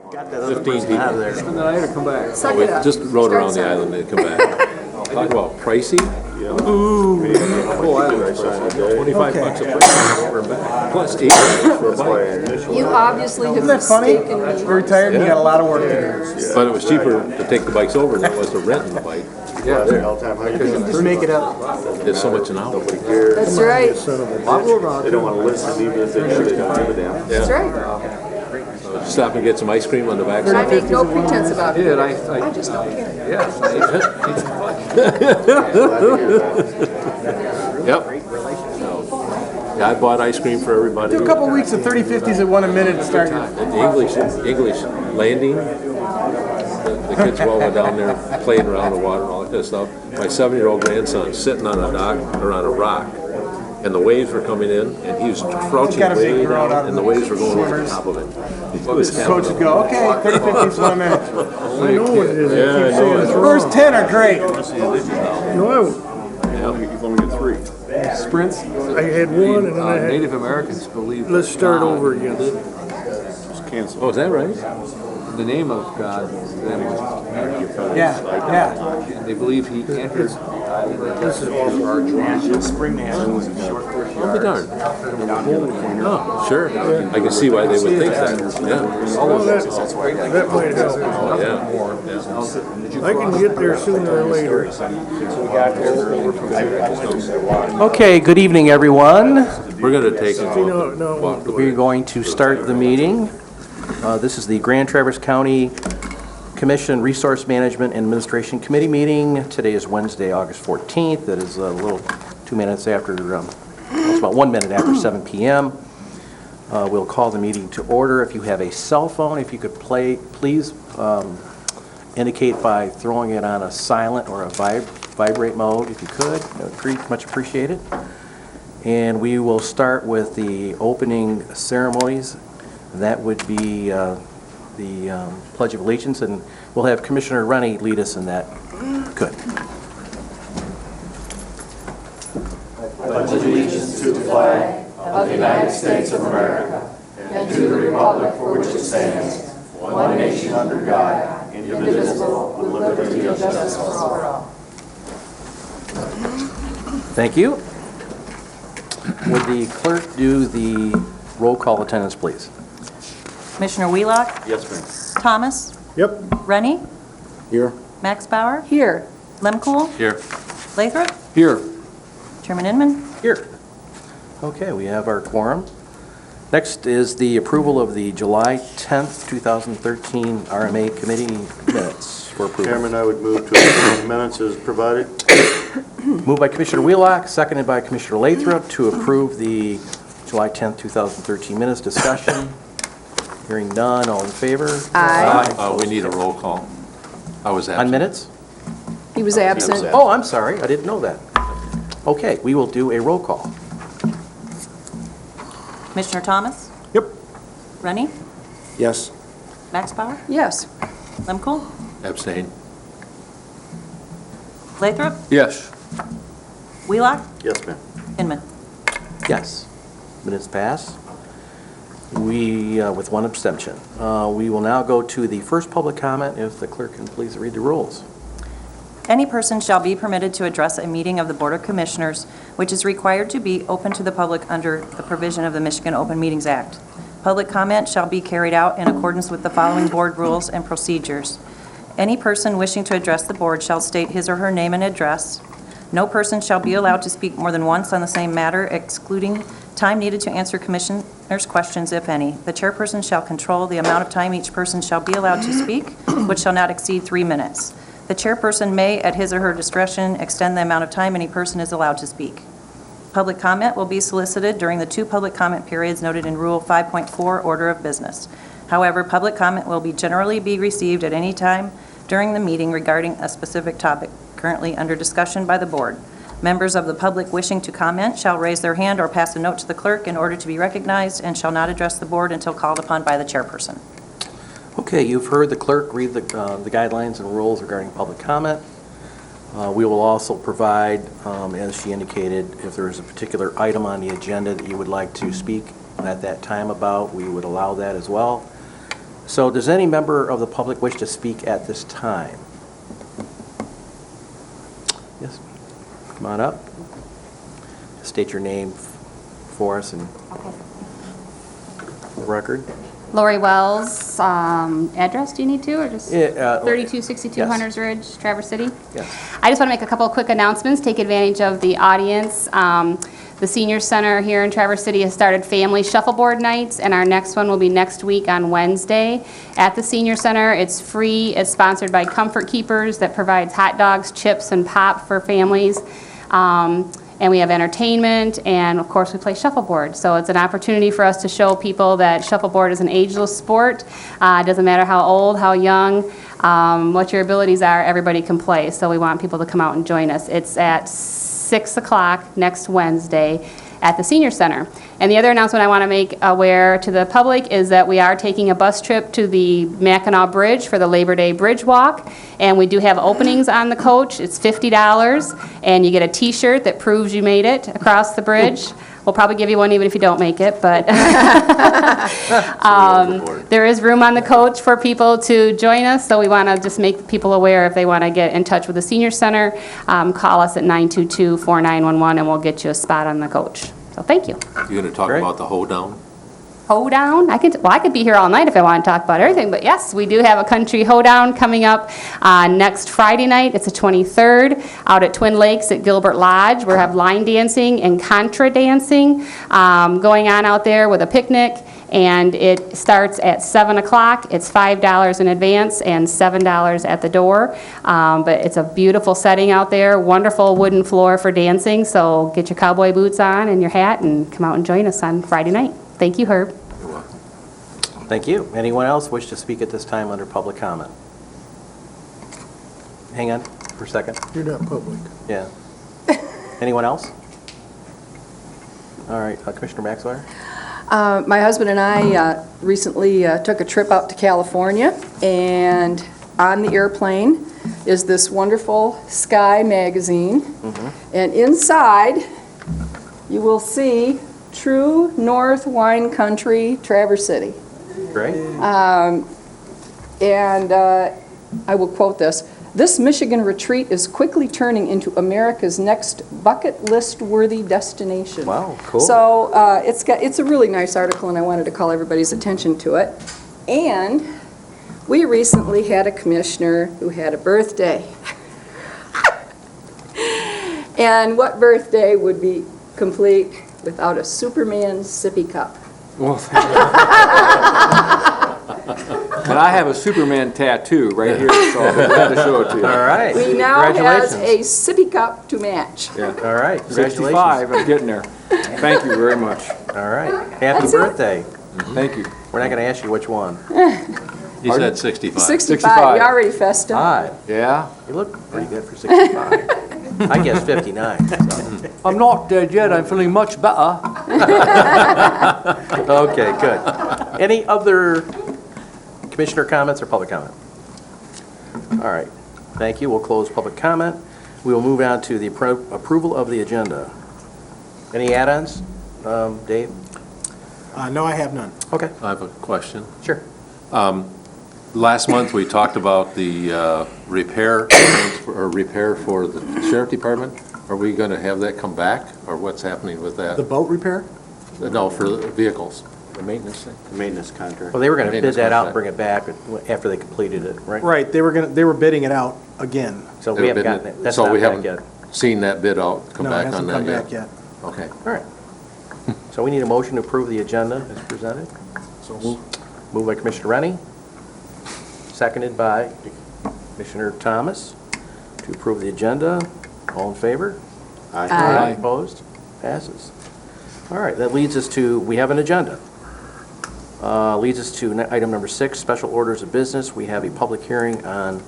Got that other 15 person people. out of there. Spend the night or come back? Suck We it up. just rode around the Start island and come back. Talk about pricey. Full island Friday. 25 bucks a person over and back. Plus 8 for a bike. You obviously have Isn't that funny? mistaken me. You're retired and you got a lot of work to do. But it was cheaper to take the bikes over than it was to rent the bike. Yeah, there. Just make it up. It's so much an hour. That's right. I'll go around. They don't want to listen, even if they do, they don't give a damn. That's right. Stop and get some ice cream on the back And I side. make no pretense about it. Yeah, and I just don't care. yeah, Yep. Yeah, I bought ice cream for everybody. Do a couple weeks of 30-50s at 1 a minute and start. The English landing. The kids all went down there playing around the water and all that kind of stuff. My 7-year-old grandson sitting on a dock or on a rock, and the waves were coming in, and he was crouching Got a big way crowd out down, of and the the waves were going over the swimmers. top of it. Coach would go, okay, 30-50s, 1 minute. I know what it is. Yeah, I know. The first 10 are great. You've only got 3. Sprints. I had one and then I had, Native Americans believe. let's start over again. It's canceled. Oh, is that right? The name of God to them was, Yeah, yeah. and they believe he entered. This is awful. Spring nationals and short course I'll be darned. Oh, sure. I can see why they would think that. Yeah. Well, that might help. Yeah. I can get there sooner or later. Okay, good evening, everyone. We're going to take it. No, We're going to start the meeting. This is the Grand Traverse County Commission Resource Management and Administration Committee meeting. Today is Wednesday, August 14th. That is a little 2 minutes after, it's about 1 minute after 7 p.m. We'll call the meeting to order. If you have a cell phone, if you could please indicate by throwing it on a silent or a vibrate mode, if you could. That would be much appreciated. And we will start with the opening ceremonies. That would be the Pledge of Allegiance, and we'll have Commissioner Rennie lead us in that. Good. Pledge allegiance to the flag of the United States of America and to the republic for which it stands, one nation under God, indivisible, with liberty and justice for all. Thank you. Would the clerk do the roll call attendance, please? Commissioner Wheelock? Yes, ma'am. Thomas? Yep. Rennie? Here. Max Bauer? Here. Lemkool? Here. Lathrop? Here. Chairman Inman? Here. Okay, we have our quorum. Next is the approval of the July 10th, 2013 RMA Committee minutes for approval. Chairman, I would move to approve the minutes as provided. Moved by Commissioner Wheelock, seconded by Commissioner Lathrop to approve the July 10th, 2013 minutes. Discussion. Hearing none, all in favor? Aye. We need a roll call. I was On absent. minutes? He was absent. Oh, I'm sorry, I didn't know that. Okay, we will do a roll call. Commissioner Thomas? Yep. Rennie? Yes. Max Bauer? Yes. Lemkool? Abstain. Lathrop? Yes. Yes, Wheelock? ma'am. Inman? Yes. Minutes pass. With one abstention. We will now go to the first public comment, if the clerk can please read the rules. Any person shall be permitted to address a meeting of the Board of Commissioners, which is required to be open to the public under the provision of the Michigan Open Meetings Act. Public comment shall be carried out in accordance with the following board rules and procedures. Any person wishing to address the board shall state his or her name and address. No person shall be allowed to speak more than once on the same matter, excluding time needed to answer commissioners' questions, if any. The chairperson shall control the amount of time each person shall be allowed to speak, which shall not exceed 3 minutes. The chairperson may, at his or her discretion, extend the amount of time any person is allowed to speak. Public comment will be solicited during the 2 public comment periods noted in Rule 5.4, Order of Business. However, public comment will generally be received at any time during the meeting regarding a specific topic currently under discussion by the board. Members of the public wishing to comment shall raise their hand or pass a note to the clerk in order to be recognized and shall not address the board until called upon by the chairperson. Okay, you've heard the clerk read the guidelines and rules regarding public comment. We will also provide, as she indicated, if there is a particular item on the agenda that you would like to speak at that time about, we would allow that as well. So does any member of the public wish to speak at this time? Yes, come on up. State your name for us and record. Lori Wells, address do you need to, or just Yeah, 3262 yes. Hunters Ridge, Traverse City? Yes. I just want to make a couple of quick announcements, take advantage of the audience. The Senior Center here in Traverse City has started family shuffleboard nights, and our next one will be next week on Wednesday at the Senior Center. It's free. It's sponsored by Comfort Keepers that provides hot dogs, chips, and pop for families. And we have entertainment, and of course we play shuffleboard. So it's an opportunity for us to show people that shuffleboard is an ageless sport. It doesn't matter how old, how young, what your abilities are, everybody can play. So we want people to come out and join us. It's at 6 o'clock next Wednesday at the Senior Center. And the other announcement I want to make aware to the public is that we are taking a bus trip to the Mackinac Bridge for the Labor Day Bridge Walk. And we do have openings on the coach. It's $50, and you get a T-shirt that proves you made it across the bridge. We'll probably give you one even if you don't make it, but there is room on the coach for people to join us, so we want to just make people aware if they want to get in touch with the Senior Center, call us at 922-4911 and we'll get you a spot on the coach. So thank you. You're gonna talk Great. about the hoedown? Hoedown. I could be here all night if I want to talk about everything, but yes, we do have a country hoedown coming up next Friday night. It's the 23rd out at Twin Lakes at Gilbert Lodge. We have line dancing and contra dancing going on out there with a picnic, and it starts at 7 o'clock. It's $5 in advance and $7 at the door, but it's a beautiful setting out there, wonderful wooden floor for dancing, so get your cowboy boots on and your hat and come out and join us on Friday night. Thank you, Herb. Thank you. Anyone else wish to speak at this time under public comment? Hang on for a second. You're not public. Yeah. Anyone else? All right, Commissioner Maxwell? My husband and I recently took a trip out to California, and on the airplane is this wonderful Sky magazine. And inside, you will see True North Wine Country, Traverse City. Great. And I will quote this: "This Michigan retreat is quickly turning into America's next bucket list worthy destination." Wow, cool. So it's a really nice article, and I wanted to call everybody's attention to it. And we recently had a commissioner who had a birthday. And what birthday would be complete without a Superman sippy cup? And I have a Superman tattoo right here, so I'm glad to show it to you. All right. We now has Congratulations. a sippy cup to match. All right. Congratulations. 65, I'm getting there. Thank you very much. All right. Happy birthday. Thank you. We're not going to ask you which one. He said 65. 65, you already fessed up. Yeah? You look pretty good for 65. I guess 59. So. I'm not dead yet, I'm feeling much better. Okay, good. Any other commissioner comments or public comment? All right. Thank you. We'll close public comment. We will move on to the approval of the agenda. Any add-ons, Dave? No, I have none. Okay. I have a question. Sure. Last month, we talked about the repair for the sheriff department. Are we gonna have that come back, or what's happening with The that? boat repair? No, for the vehicles, the maintenance thing. The maintenance contract. Well, they were going to bid Maintenance that out and contract. bring it back after they completed it, right? Right, they were bidding it out again. So we haven't gotten it. That's So not we back haven't yet. seen that bid out, come No, it back hasn't on come that back yet? yet. Okay. All right. So we need a motion to approve the agenda as presented. Moved by Commissioner Rennie, seconded by Commissioner Thomas to approve the agenda. All in favor? Aye. Opposed? Passes. All right, that leads us to, we have an agenda. Leads us to item number 6, special orders of business. We have a public hearing on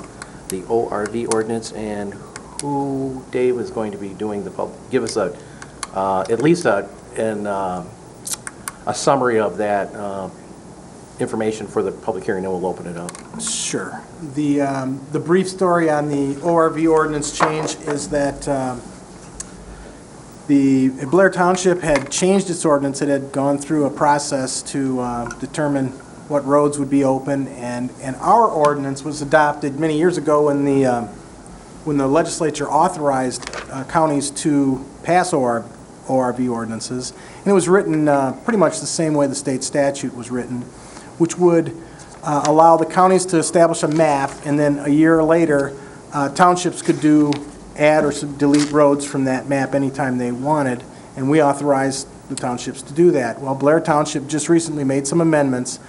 the ORV ordinance, and who, Dave, is going to be doing give us at least a summary of that information for the public hearing, then we'll open it up. Sure. The brief story on the ORV ordinance change is that the Blair Township had changed its ordinance. It had gone through a process to determine what roads would be open, and our ordinance was adopted many years ago when the legislature authorized counties to pass ORV ordinances, and it was written pretty much the same way the state statute was written, which would allow the counties to establish a map, and then a year later, townships could add or delete roads from that map anytime they wanted, and we authorized the townships to do that. Well, Blair Township just recently made some amendments,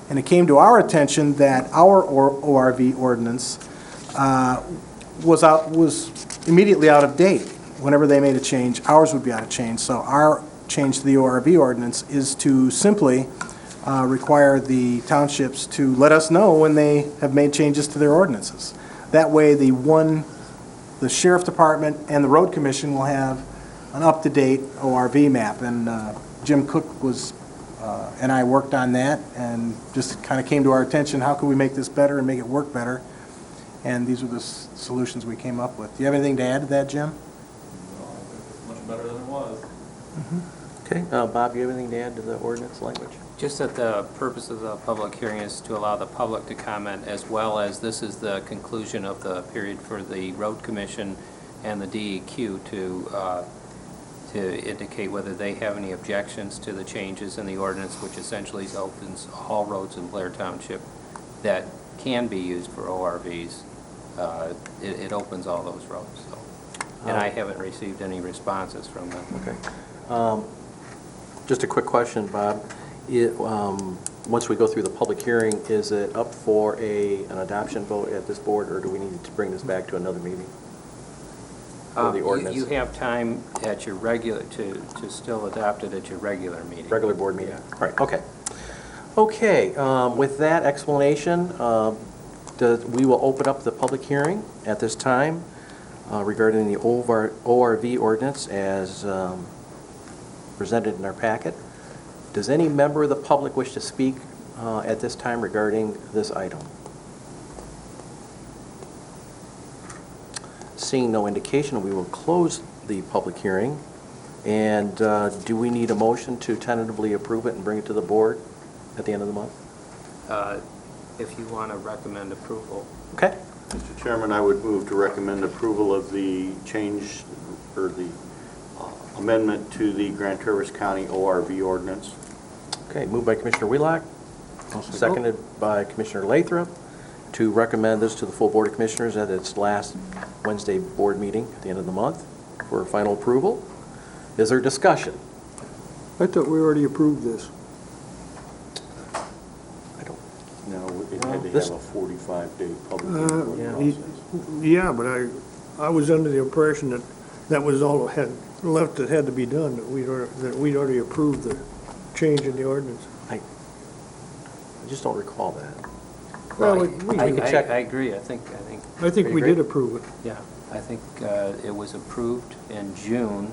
and it came to our attention that our ORV ordinance was immediately out of date. Whenever they made a change, ours would be out of change. So our change to the ORV ordinance is to simply require the townships to let us know when they have made changes to their ordinances. That way, the sheriff department and the road commission will have an up-to-date ORV map. And Jim Cook and I worked on that, and just kind of came to our attention, how can we make this better and make it work better? And these are the solutions we came up with. Do you have anything to add to that, Jim? Much better than it was. Okay, Bob, you have anything to add to the ordinance language? Just that the purpose of the public hearing is to allow the public to comment, as well as this is the conclusion of the period for the road commission and the DEQ to indicate whether they have any objections to the changes in the ordinance, which essentially opens all roads in Blair Township that can be used for ORVs. It opens all those roads. So. And I haven't received any responses from them. Okay. Just a quick question, Bob. Once we go through the public hearing, is it up for an adoption vote at this board, or do we need to bring this back to another meeting? For the ordinance? You have time at your regular, to still adopt it at your regular meeting. Regular board meeting? Yeah. Right, okay. Okay, with that explanation, we will open up the public hearing at this time regarding the ORV ordinance as presented in our packet. Does any member of the public wish to speak at this time regarding this item? Seeing no indication, we will close the public hearing. And do we need a motion to tentatively approve it and bring it to the board at the end of the month? If you want to recommend approval. Okay. Mr. Chairman, I would move to recommend approval of the change or the amendment to the Grand Traverse County ORV ordinance. Okay, moved by Commissioner Wheelock, seconded by Commissioner Lathrop, to recommend this to the full Board of Commissioners at its last Wednesday board meeting at the end of the month for final approval. Is there discussion? I thought we already approved this. No, it had to have a 45-day public input process. Yeah, but I was under the impression that that was all that had to be done, that we'd already approved the change in the ordinance. I just don't recall that. Well, I can check. I agree. I think we did approve it. Yeah, I think it was approved in June,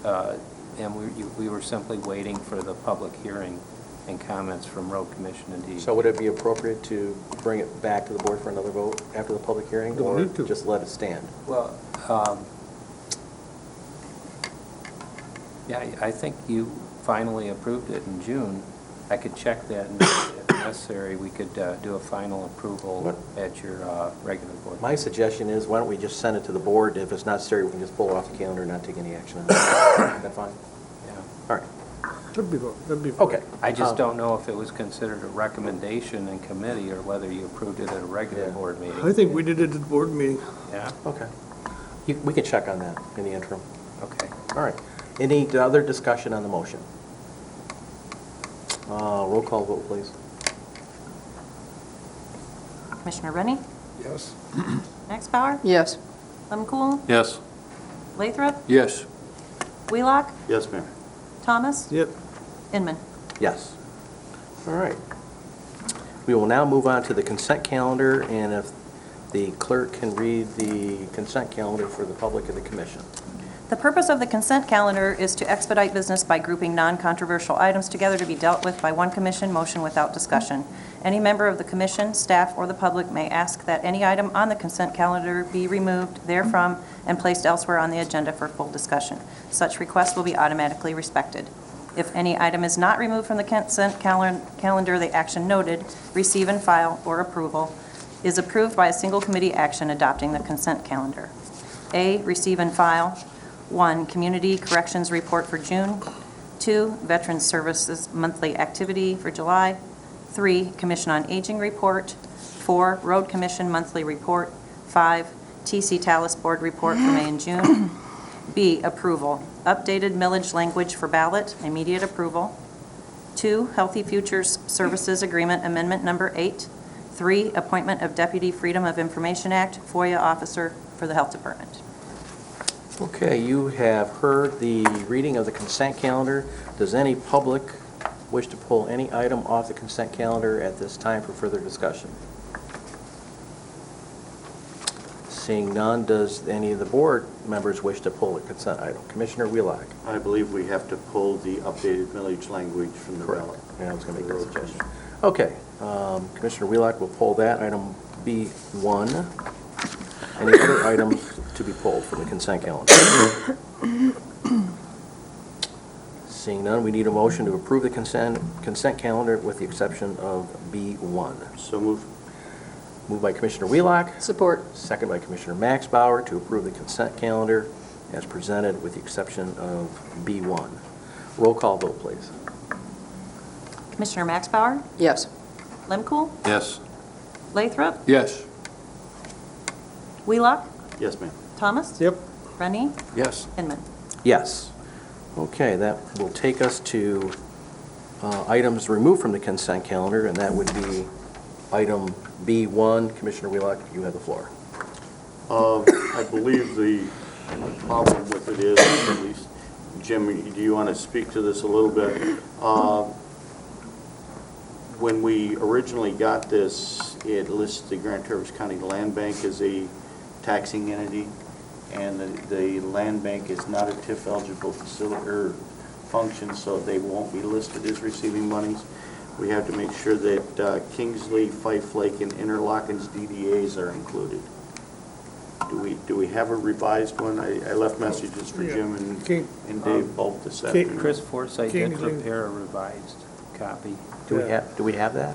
and we were simply waiting for the public hearing and comments from Road Commission and DEQ. So would it be appropriate to bring it back to the board for another vote after the public hearing, Don't or need to. just let it stand? Well, yeah, I think you finally approved it in June. I could check that, and if necessary, we could do a final approval at your regular board. My suggestion is, why don't we just send it to the board? If it's necessary, we can just pull it off the calendar and not take any action on it. Is that fine? Yeah. All right. That'd be fine. Okay. I just don't know if it was considered a recommendation in committee or whether you approved it at a regular board meeting. I think we did it at the board meeting. Yeah? Okay. We can check on that in the interim. Okay. All right. Any other discussion on the motion? Roll call vote, please. Commissioner Rennie? Yes. Maxbauer? Yes. Lemkool? Yes. Lathrop? Yes. Wheelock? Yes, ma'am. Thomas? Yep. Inman? Yes. All right. We will now move on to the consent calendar, and if the clerk can read the consent calendar for the public and the commission. The purpose of the consent calendar is to expedite business by grouping non-controversial items together to be dealt with by one commission motion without discussion. Any member of the commission, staff, or the public may ask that any item on the consent calendar be removed therefrom and placed elsewhere on the agenda for full discussion. Such requests will be automatically respected. If any item is not removed from the consent calendar, the action noted, receive and file or approval, is approved by a single committee action adopting the consent calendar. A, receive and file. 1, Community Corrections Report for June. 2, Veterans Services Monthly Activity for July. 3, Commission on Aging Report. 4, Road Commission Monthly Report. 5, TC Talus Board Report for May and June. B, approval. Updated millage language for ballot, immediate approval. 2, Healthy Futures Services Agreement Amendment Number 8. 3, appointment of Deputy Freedom of Information Act FOIA Officer for the Health Department. Okay, you have heard the reading of the consent calendar. Does any public wish to pull any item off the consent calendar at this time for further discussion? Seeing none, does any of the board members wish to pull a consent item? Commissioner Wheelock? I believe we have to pull the updated millage language from the ballot. Yeah, I was going to make that suggestion. Okay, Commissioner Wheelock will pull that, item B1. Any other items to be pulled from the consent calendar? Seeing none, we need a motion to approve the consent calendar with the exception of B1. So moved. Moved by Commissioner Wheelock. Support. Second by Commissioner Max Bauer to approve the consent calendar as presented with the exception of B1. Roll call vote, please. Commissioner Max Bauer? Yes. Lemkool? Yes. Lathrop? Yes. Wheelock? Yes, ma'am. Yep. Thomas? Rennie? Yes. Inman. Yes. Okay, that will take us to items removed from the consent calendar, and that would be item B1. Commissioner Wheelock, you have the floor. I believe the problem with it is, at least, Jim, do you want to speak to this a little bit? When we originally got this, it lists the Grand Traverse County Land Bank as a taxing entity, and the land bank is not a TIF eligible facility or function, so they won't be listed as receiving monies. We have to make sure that Kingsley, Fife Lake, and Interlockens DDAs are included. Do we have a revised one? I left messages for Jim and Dave both this afternoon. Chris Forsythe did Kingsley. prepare a revised copy. Do we have that?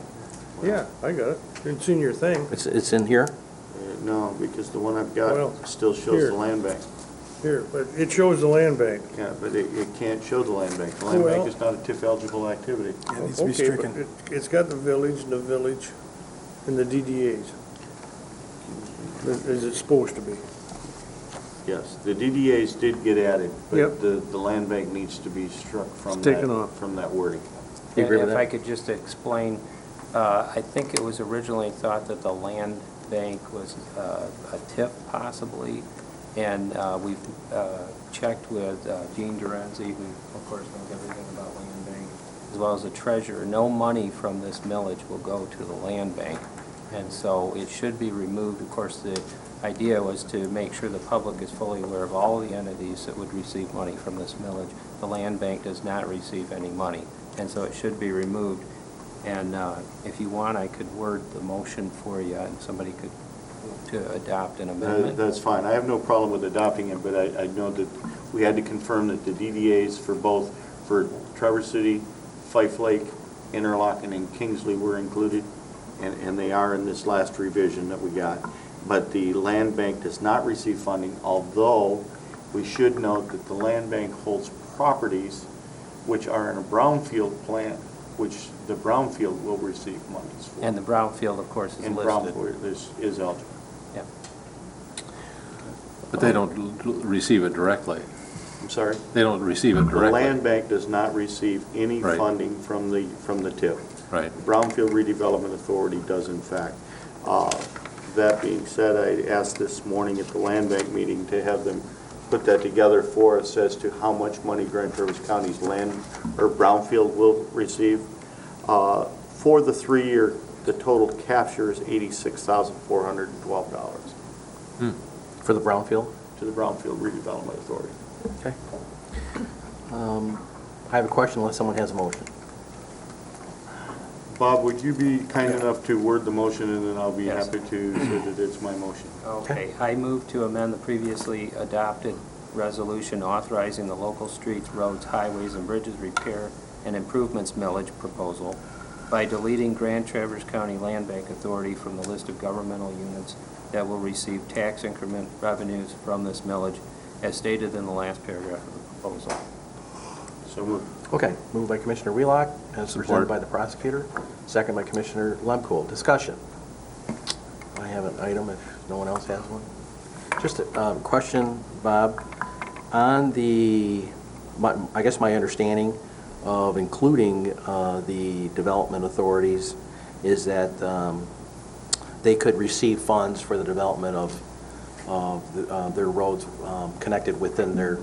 Yeah, I got it. It's in your thing. It's in here? No, because the one I've Well, got still shows here. the land bank. Here, but it shows the land bank. Yeah, but it can't show the land bank. The land Well- bank is not a TIF eligible activity. It needs to be Okay, but stricken. it's got the village and the DDAs. As it's supposed to be. Yes, the DDAs did get added, Yep. but the land bank needs to be struck from It's taken off. that wording. You agree with If that? I could just explain, I think it was originally thought that the land bank was a TIF possibly, and we've checked with Gene Durenzi, who of course knows everything about land bank, as well as the treasurer. No money from this millage will go to the land bank, and so it should be removed. Of course, the idea was to make sure the public is fully aware of all the entities that would receive money from this millage. The land bank does not receive any money, and so it should be removed. And if you want, I could word the motion for you, and somebody could to adopt an amendment. That's fine. I have no problem with adopting it, but I know that we had to confirm that the DDAs for Traverse City, Fife Lake, Interlochen, and Kingsley were included, and they are in this last revision that we got. But the land bank does not receive funding, although we should note that the land bank holds properties which are in a brownfield plan, which the brownfield will receive monies for. And the brownfield, of course, is And listed. brownfield is eligible. Yeah. But they don't receive it directly. I'm sorry? They don't receive it The directly. land bank does not receive any Right. funding from the TIF. Right. Brownfield Redevelopment Authority does in fact. That being said, I asked this morning at the land bank meeting to have them put that together for us as to how much money Grand Traverse County's land or brownfield will receive. For the 3-year, the total capture is $86,412 For the brownfield? to the Brownfield Redevelopment Authority. Okay. I have a question unless someone has a motion. Bob, would you be kind enough to word the motion, and then I'll be Yes. happy to say that it's my motion. Okay, I move to amend the previously adopted resolution authorizing the local streets, roads, highways, and bridges repair and improvements millage proposal by deleting Grand Traverse County Land Bank Authority from the list of governmental units that will receive tax increment revenues from this millage, as stated in the last paragraph of the proposal. So moved. Okay, moved by Commissioner Wheelock, and presented by the prosecutor, second by Commissioner Lemkool. Discussion. I have an item if no one else has one. Just a question, Bob, on I guess my understanding of including the development authorities is that they could receive funds for the development of their roads connected within their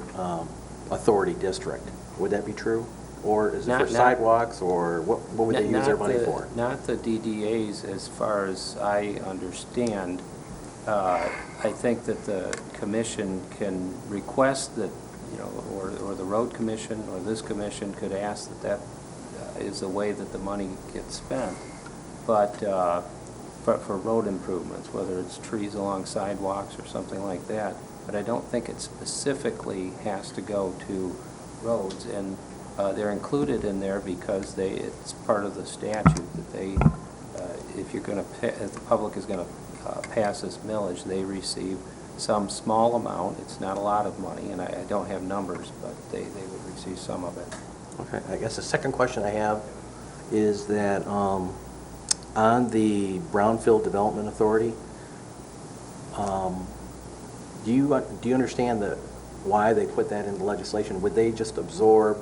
authority district. Would that be true? Or is it for sidewalks, or what would they use their money for? Not the DDAs, as far as I understand. I think that the commission can request that, or the road commission or this commission could ask that is the way that the money gets spent. But for road improvements, whether it's trees along sidewalks or something like that. But I don't think it specifically has to go to roads, and they're included in there because it's part of the statute that they, if the public is going to pass this millage, they receive some small amount. It's not a lot of money, and I don't have numbers, but they would receive some of it. Okay, I guess the second question I have is that on the Brownfield Development Authority, do you understand why they put that in the legislation? Would they just absorb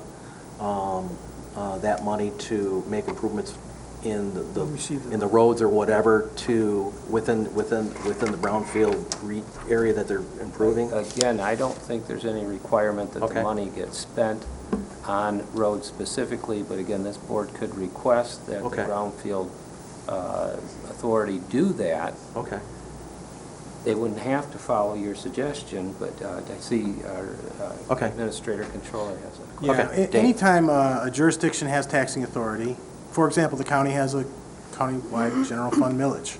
that money to make improvements in the roads or whatever within the brownfield area that they're improving? Again, I don't think there's any requirement that the money gets spent on roads specifically, but again, this board could request that the brownfield authority do that. Okay. They wouldn't have to follow your suggestion, but I see our administrator controller has a Yeah, anytime a jurisdiction has taxing authority, for example, the county has a countywide general fund millage,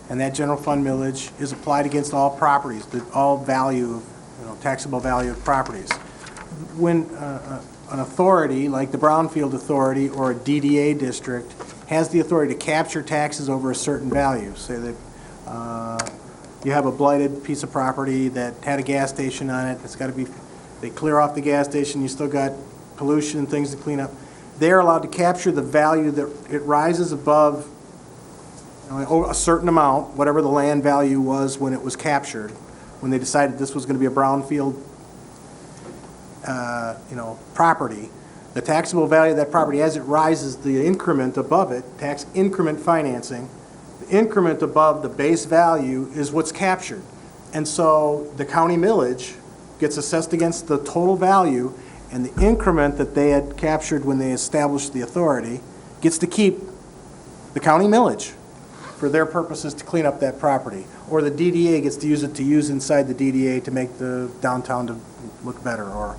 and that general fund millage is applied against all properties, all value, taxable value of properties. When an authority, like the Brownfield Authority or a DDA district, has the authority to capture taxes over a certain value, say that you have a blighted piece of property that had a gas station on it, it's got to be, they clear off the gas station, you still got pollution and things to clean up. They're allowed to capture the value that it rises above a certain amount, whatever the land value was when it was captured, when they decided this was going to be a brownfield, property. The taxable value of that property, as it rises, the increment above it, tax increment financing, the increment above the base value is what's captured. And so the county millage gets assessed against the total value, and the increment that they had captured when they established the authority gets to keep the county millage for their purposes to clean up that property. Or the DDA gets to use inside the DDA to make the downtown to look better, or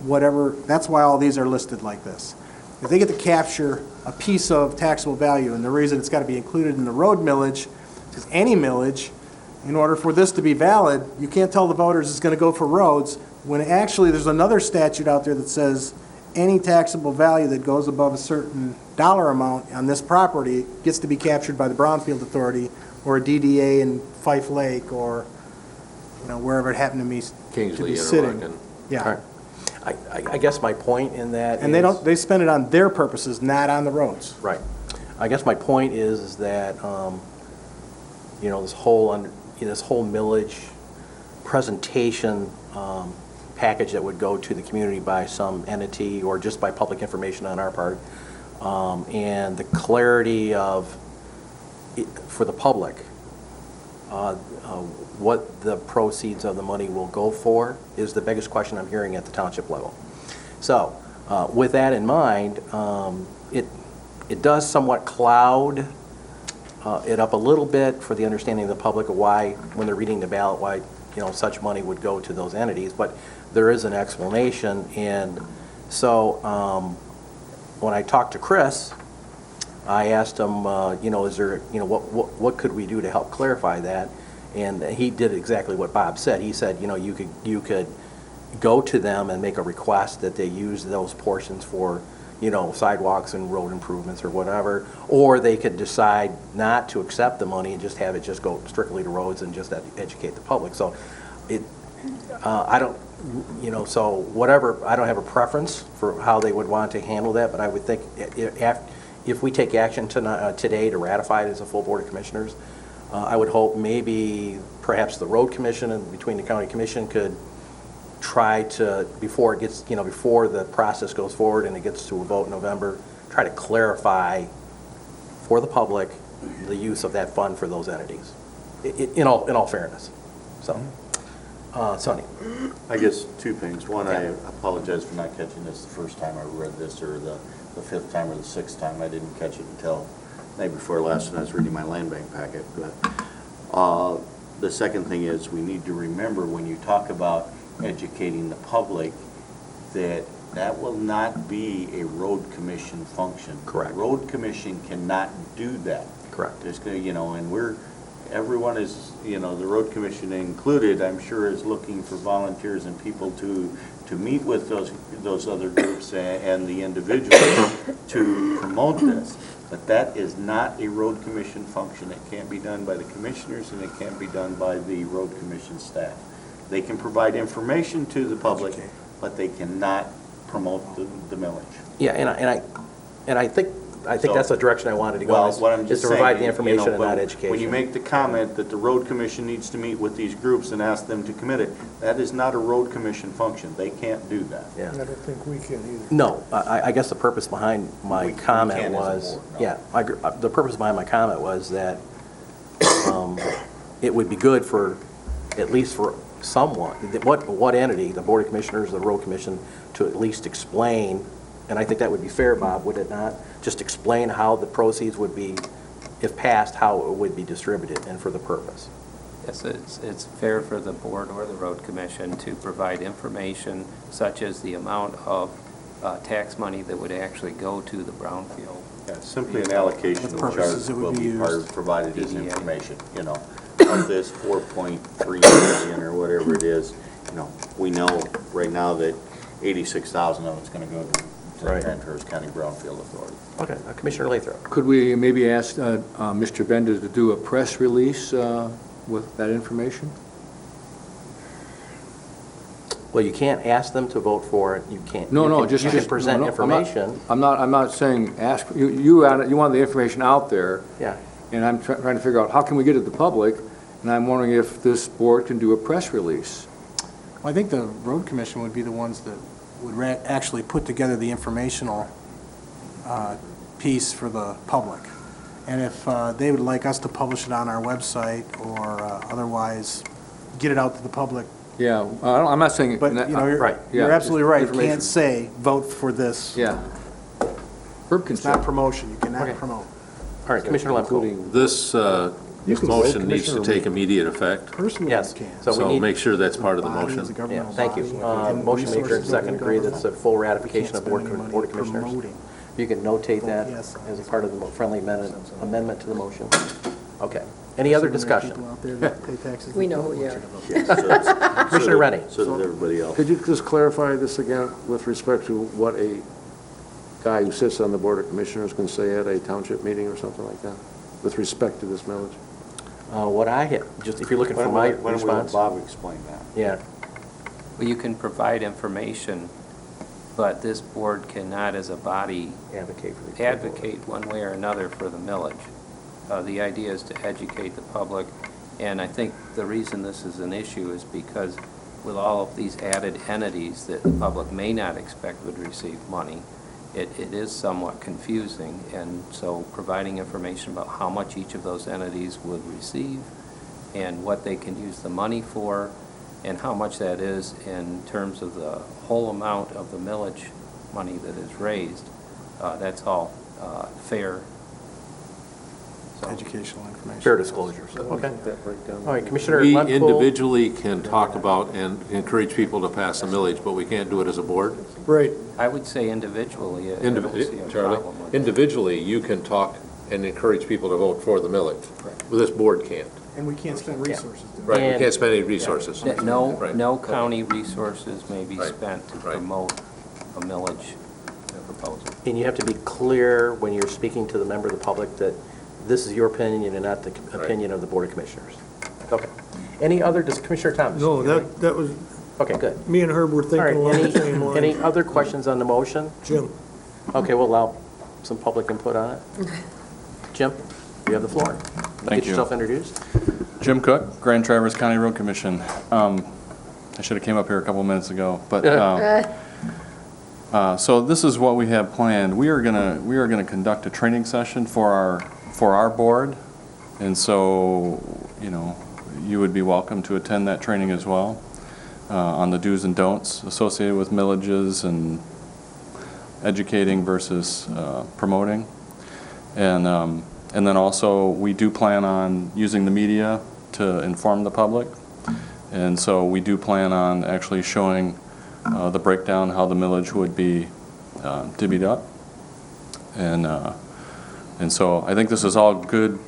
whatever. That's why all these are listed like this. If they get to capture a piece of taxable value, and the reason it's got to be included in the road millage is any millage, in order for this to be valid, you can't tell the voters it's going to go for roads, when actually there's another statute out there that says any taxable value that goes above a certain dollar amount on this property gets to be captured by the Brownfield Authority or a DDA in Fife Lake, or wherever it happened to be Kingsley, sitting. Interlochen. Yeah. I guess my point in that and they spend it on their purposes, not on the roads. Right. I guess my point is that this whole millage presentation package that would go to the community by some entity or just by public information on our part, and the clarity for the public, what the proceeds of the money will go for is the biggest question I'm hearing at the township level. So with that in mind, it does somewhat cloud it up a little bit for the understanding of the public of why, when they're reading the ballot, why such money would go to those entities, but there is an explanation. And so when I talked to Chris, I asked him, is there, what could we do to help clarify that? And he did exactly what Bob said. He said, you could go to them and make a request that they use those portions for, you know, sidewalks and road improvements or whatever, or they could decide not to accept the money and just have it just go strictly to roads and just educate the public. So I don't, you know, so whatever, I don't have a preference for how they would want to handle that, but I would think if we take action today to ratify it as a full Board of Commissioners, I would hope maybe perhaps the Road Commission and between the County Commission could try to, before it gets, you know, before the process goes forward and it gets to a vote in November, try to clarify for the public the use of that fund for those entities, in all fairness. So, Sonny. I guess two things. One, I apologize for not catching this the first time I read this, or the fifth time or the sixth time. I didn't catch it until maybe before last when I was reading my land bank packet. But the second thing is, we need to remember when you talk about educating the public that will not be a road commission function. Correct. The road commission cannot do that. Correct. There's gonna, you know, and everyone is, you know, the road commission included, I'm sure, is looking for volunteers and people to meet with those other groups and the individuals to promote this. But that is not a road commission function. It can't be done by the commissioners, and it can't be done by the road commission staff. They can provide information to the public, but they cannot promote the millage. Yeah, and I think that's the direction I wanted to go. Well, what I'm is just to saying, provide the information and not when education. you make the comment that the road commission needs to meet with these groups and ask them to commit it, that is not a road commission function. They can't do that. Yeah. I don't think we can either. No, I guess the purpose behind my comment can't as a was, board, no. yeah, I agree. The purpose behind my comment was that it would be good for, at least for someone, what entity, the Board of Commissioners, the Road Commission, to at least explain, and I think that would be fair, Bob, would it not? Just explain how the proceeds would be, if passed, how it would be distributed and for the purpose. Yes, it's fair for the board or the road commission to provide information such as the amount of tax money that would actually go to the brownfield. Yeah, simply an allocation The of purposes charge it would will be be part used. of provided as Yeah. information, you know, of this 4.3 million or whatever it is, you know, we know right now that 86,000 of it's gonna go to the Right. Grand Traverse County Brownfield Authority. Okay, Commissioner Lathrop. Could we maybe ask Mr. Bender to do a press release with that information? Well, you can't ask them to vote for it, you can't. No, you no, can- just You can present no, no, information. I'm not saying ask, you want the information out there, Yeah, and I'm trying to figure out how can we get it to the public, and I'm wondering if this board can do a press release. Well, I think the road commission would be the ones that would actually put together the informational piece for the public. And if they would like us to publish it on our website or otherwise get it out to the public. Yeah, I'm not saying. But, you know, right. you're Yeah, absolutely right. You information. can't say, vote for this. Yeah. Herb can It's not say. promotion. You cannot Okay. promote. all right, Commissioner Lemko. Including, This You can vote, motion needs to Commissioner, take immediate effect, Personally, Yes, you can. so we so need, make sure that's part of the Bodies, motion. a governmental yeah, thank you. body, and Motion maker and resources second of the agree that's a government. full You ratification can't of Board spend any Board of money Commissioners. promoting. You can notate that Yes. as a part of the friendly amendment to the motion. Okay. Any other discussion? People out there that pay taxes. We know who you are. Commissioner Rennie. So that everybody else. could you just clarify this again with respect to what a guy who sits on the Board of Commissioners can say at a township meeting or something like that, with respect to this millage? What I had, just if you're looking for my Why don't we let response. Bob explain that? Yeah, Well, you can provide information, but this board cannot, as a body, advocate for the. advocate one way or another for the millage. The idea is to educate the public, and I think the reason this is an issue is because with all of these added entities that the public may not expect would receive money, it is somewhat confusing, and so providing information about how much each of those entities would receive and what they can use the money for and how much that is in terms of the whole amount of the millage money that is raised, that's all fair. So- Educational information. Fair disclosures. Okay. All right, Commissioner We Lemko. individually can talk about and encourage people to pass a millage, but we can't do it as a board. Right. I would say individually, I don't see a Charlie, problem with it. individually, you can talk and encourage people to vote for the millage. Well, this board can't. And we can't spend resources doing Right, we And- can't spend any resources. That Right. no county resources may be Right. spent to Right. promote a millage proposal. And you have to be clear when you're speaking to the member of the public that this is your opinion and not the opinion of the Board of Commissioners. Okay. Any other, does Commissioner Thomas? No, that was, Okay, good. me and Herb were All thinking right, along the same any line. other questions on the motion? Jim? Okay, we'll allow some public input on it. Jim, you have the floor. Thank Get you. yourself introduced. Jim Cook, Grand Traverse County Road Commission. I should have came up here a couple minutes ago, but, so this is what we have planned. We are gonna conduct a training session for our board, and so, you know, you would be welcome to attend that training as well, on the do's and don'ts associated with millages and educating versus promoting. And then also, we do plan on using the media to inform the public. And so we do plan on actually showing the breakdown, how the millage would be divvied up. And so I think this is all good,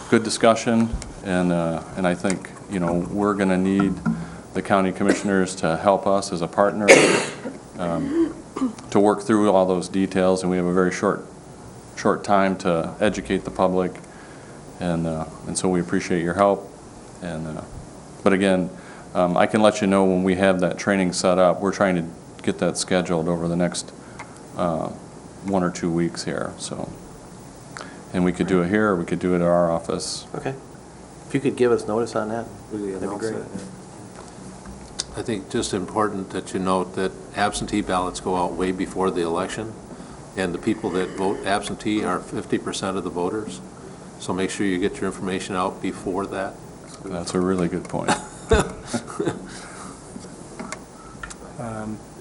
good discussion. And I think, you know, we're going to need the county commissioners to help us as a partner to work through all those details. And we have a very short time to educate the public, and so we appreciate your help. But again, I can let you know when we have that training set up. We're trying to get that scheduled over the next 1 or 2 weeks here. So, and we could do it here, or we could do it at our office. Okay. If you could give us notice on that, that'd be great. I think just important that you note that absentee ballots go out way before the election, and the people that vote absentee are 50% of the voters. So make sure you get your information out before that. That's a really good point.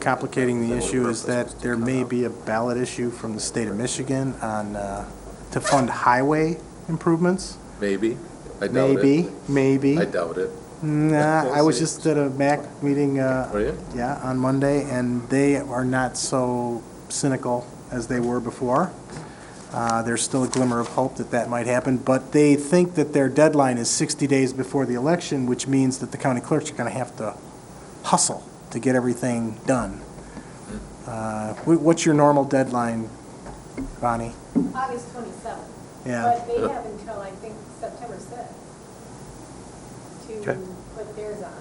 Complicating the issue is that there may be a ballot issue from the state of Michigan on, to fund highway improvements. Maybe. I doubt it. Maybe. I doubt it. Nah, I was just at a MAC meeting, Are you? yeah, on Monday, and they are not so cynical as they were before. There's still a glimmer of hope that that might happen, but they think that their deadline is 60 days before the election, which means that the county clerks are going to have to hustle to get everything done. What's your normal deadline, Bonnie? August 27th. Yeah. But they have until, I think, September 6th to Okay. put theirs on.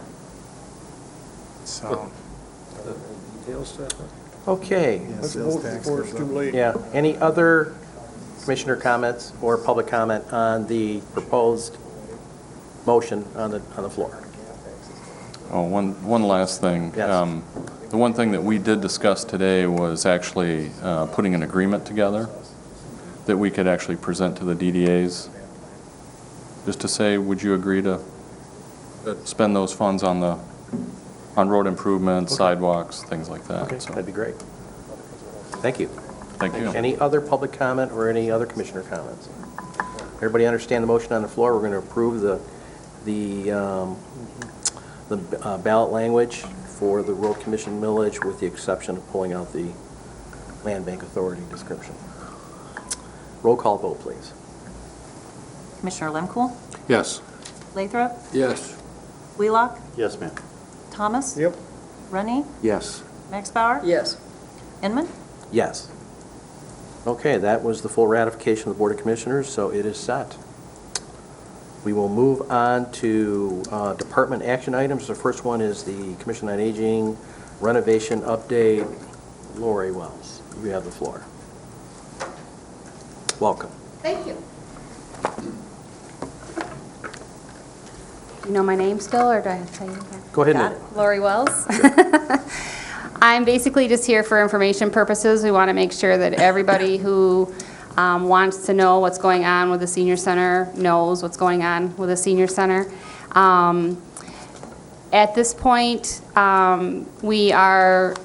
So, Okay. yeah, Let's sales vote tax before it's goes too up. late. Yeah. Any other commissioner comments or public comment on the proposed motion on the floor? Oh, one last thing. Yes. The one thing that we did discuss today was actually putting an agreement together that we could actually present to the DDAs, just to say, would you agree to spend those funds on road improvements, sidewalks, things like that? Okay, So, that'd be great. Thank you. thank you. Any other public comment or any other commissioner comments? Everybody understand the motion on the floor? We're going to approve the ballot language for the road commission millage with the exception of pulling out the land bank authority description. Roll call vote, please. Commissioner Lemkool, Yes. Lathrop, Yes. Wheelock, Yes, ma'am. Thomas, Yep. Runny, Yes. Max Bauer, Yes. Inman. Yes. Okay, that was the full ratification of the Board of Commissioners, so it is set. We will move on to department action items. The first one is the Commission on Aging renovation update. Lori Wells, you have the floor. Welcome. Thank you. You know my name still, or do I have to tell you again? Go ahead, Got Nick. it. Lori Wells. I'm basically just here for information purposes. We want to make sure that everybody who wants to know what's going on with the senior center knows what's going on with the senior center. At this point, we are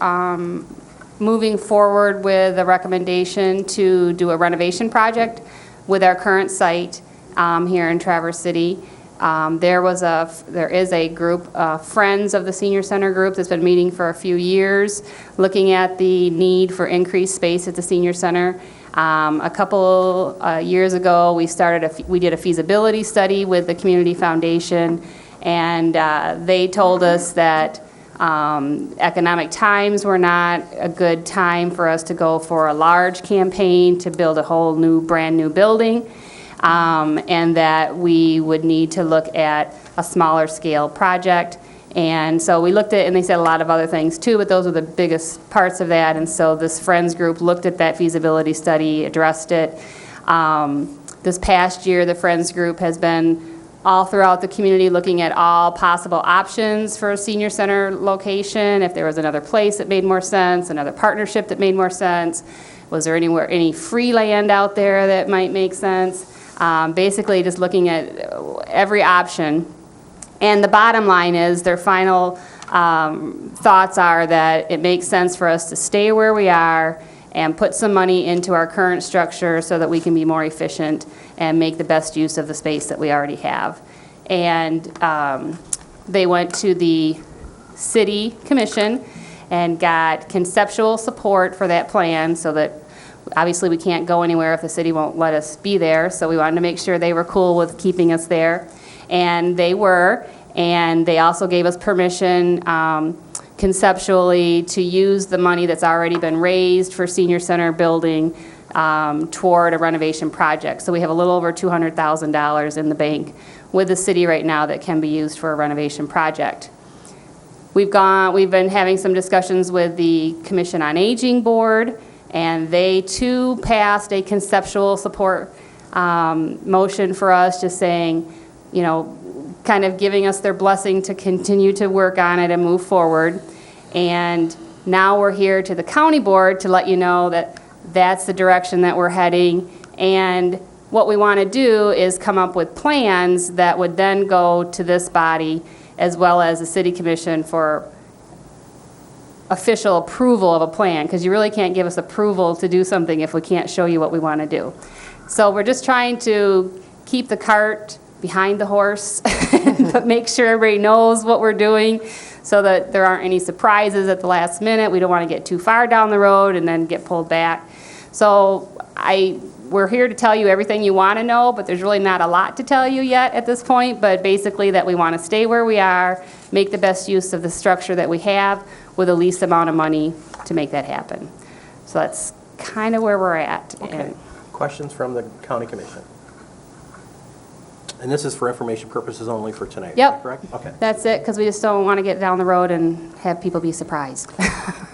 moving forward with a recommendation to do a renovation project with our current site here in Traverse City. There is a group, Friends of the Senior Center group, that's been meeting for a few years, looking at the need for increased space at the senior center. A couple years ago, we did a feasibility study with the Community Foundation, and they told us that economic times were not a good time for us to go for a large campaign to build a whole new, brand-new building. And that we would need to look at a smaller scale project. And so we looked at, and they said a lot of other things too, but those were the biggest parts of that. And so this Friends group looked at that feasibility study, addressed it. This past year, the Friends group has been all throughout the community looking at all possible options for a senior center location, if there was another place that made more sense, another partnership that made more sense. Was there any free land out there that might make sense? Basically just looking at every option. And the bottom line is their final thoughts are that it makes sense for us to stay where we are and put some money into our current structure so that we can be more efficient and make the best use of the space that we already have. And they went to the city commission and got conceptual support for that plan, so that obviously we can't go anywhere if the city won't let us be there, so we wanted to make sure they were cool with keeping us there. And they were, and they also gave us permission conceptually to use the money that's already been raised for senior center building toward a renovation project. So we have a little over $200,000 in the bank with the city right now that can be used for a renovation project. We've been having some discussions with the Commission on Aging Board, and they too passed a conceptual support motion for us, just saying, you know, kind of giving us their blessing to continue to work on it and move forward. And now we're here to the county board to let you know that that's the direction that we're heading. And what we want to do is come up with plans that would then go to this body as well as the city commission for official approval of a plan, because you really can't give us approval to do something if we can't show you what we want to do. So we're just trying to keep the cart behind the horse, but make sure everybody knows what we're doing so that there aren't any surprises at the last minute. We don't want to get too far down the road and then get pulled back. So we're here to tell you everything you want to know, but there's really not a lot to tell you yet at this point, but basically that we want to stay where we are, make the best use of the structure that we have with the least amount of money to make that happen. So that's kind of where we're at. Okay. Questions from the county commission? And this is for information purposes only for tonight, Yep. is that correct? Okay. That's it, because we just don't want to get down the road and have people be surprised.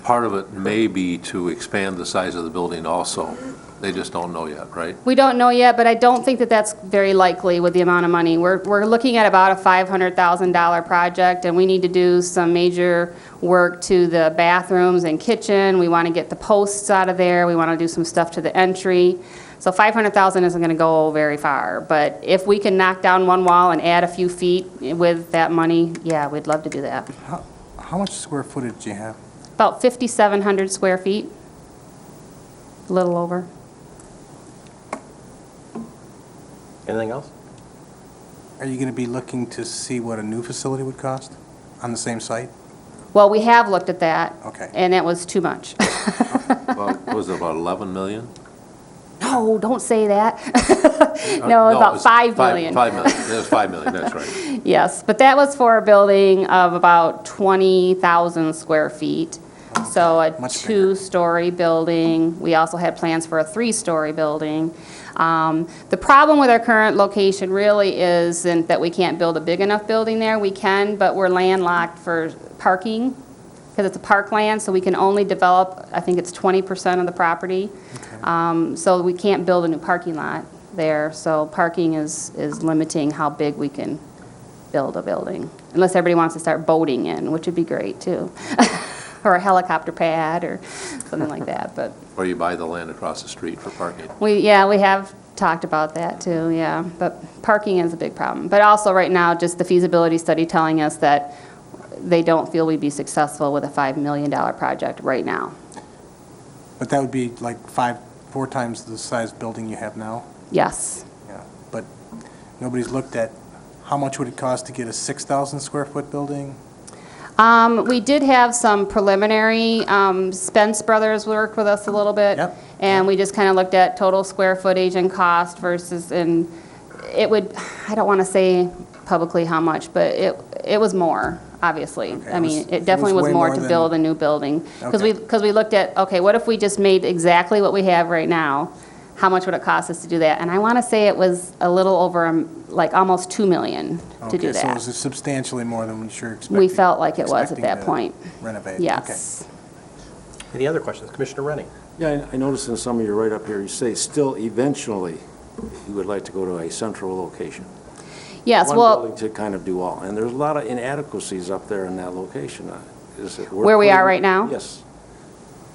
Part of it may be to expand the size of the building also. They just don't know yet, right? We don't know yet, but I don't think that that's very likely with the amount of money. We're looking at about a $500,000 project, and we need to do some major work to the bathrooms and kitchen. We want to get the posts out of there. We want to do some stuff to the entry. So $500,000 isn't going to go very far, but if we can knock down one wall and add a few feet with that money, yeah, we'd love to do that. How much square footage do you have? About 5,700 square feet, a little over. Anything else? Are you going to be looking to see what a new facility would cost on the same site? Well, we have looked at that. Okay. And it was too much. Well, was it about 11 million? No, don't say that. No, it was about 5 million. 5 million. It was 5 million, that's right. Yes, but that was for a building of about 20,000 square feet. So a Much bigger. two-story building. We also had plans for a three-story building. The problem with our current location really isn't that we can't build a big enough building there. We can, but we're landlocked for parking because it's a parkland, so we can only develop, I think it's 20% of the property. So we can't build a new parking lot there. So parking is limiting how big we can build a building, unless everybody wants to start boating in, which would be great too. Or a helicopter pad or something like that, but. Or you buy the land across the street for parking. We have talked about that too, yeah, but parking is a big problem. But also right now, just the feasibility study telling us that they don't feel we'd be successful with a $5 million project right now. But that would be like 4 times the size building you have now? Yes. Yeah, but nobody's looked at how much would it cost to get a 6,000 square foot building? We did have some preliminary, Spence Brothers worked with us a little bit. Yep. And we just kind of looked at total square footage and cost versus, and it would, I don't want to say publicly how much, but it was more, obviously. Okay, I mean, it it definitely was was way more more to than- build a new building. Because Okay. we looked at, okay, what if we just made exactly what we have right now? How much would it cost us to do that? And I want to say it was a little over, like, almost 2 million to do Okay, so it that. was substantially more than what you're expecting. We felt like it was at expecting that to point. Renovate. Yes. Any other questions? Commissioner Rennie? Yeah, I noticed in some of your write-up here, you say still eventually you would like to go to a central location. Yes, One well, building to kind of do all, and there's a lot of inadequacies up there in that location. Is it worth Where we are putting- right now? Yes.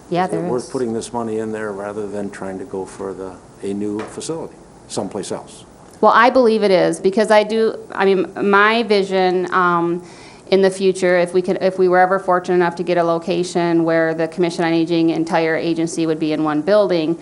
yeah, Is it there worth is. putting this money in there rather than trying to go for a new facility someplace else? Well, I believe it is, because I mean, my vision in the future, if we were ever fortunate enough to get a location where the Commission on Aging entire agency would be in one building,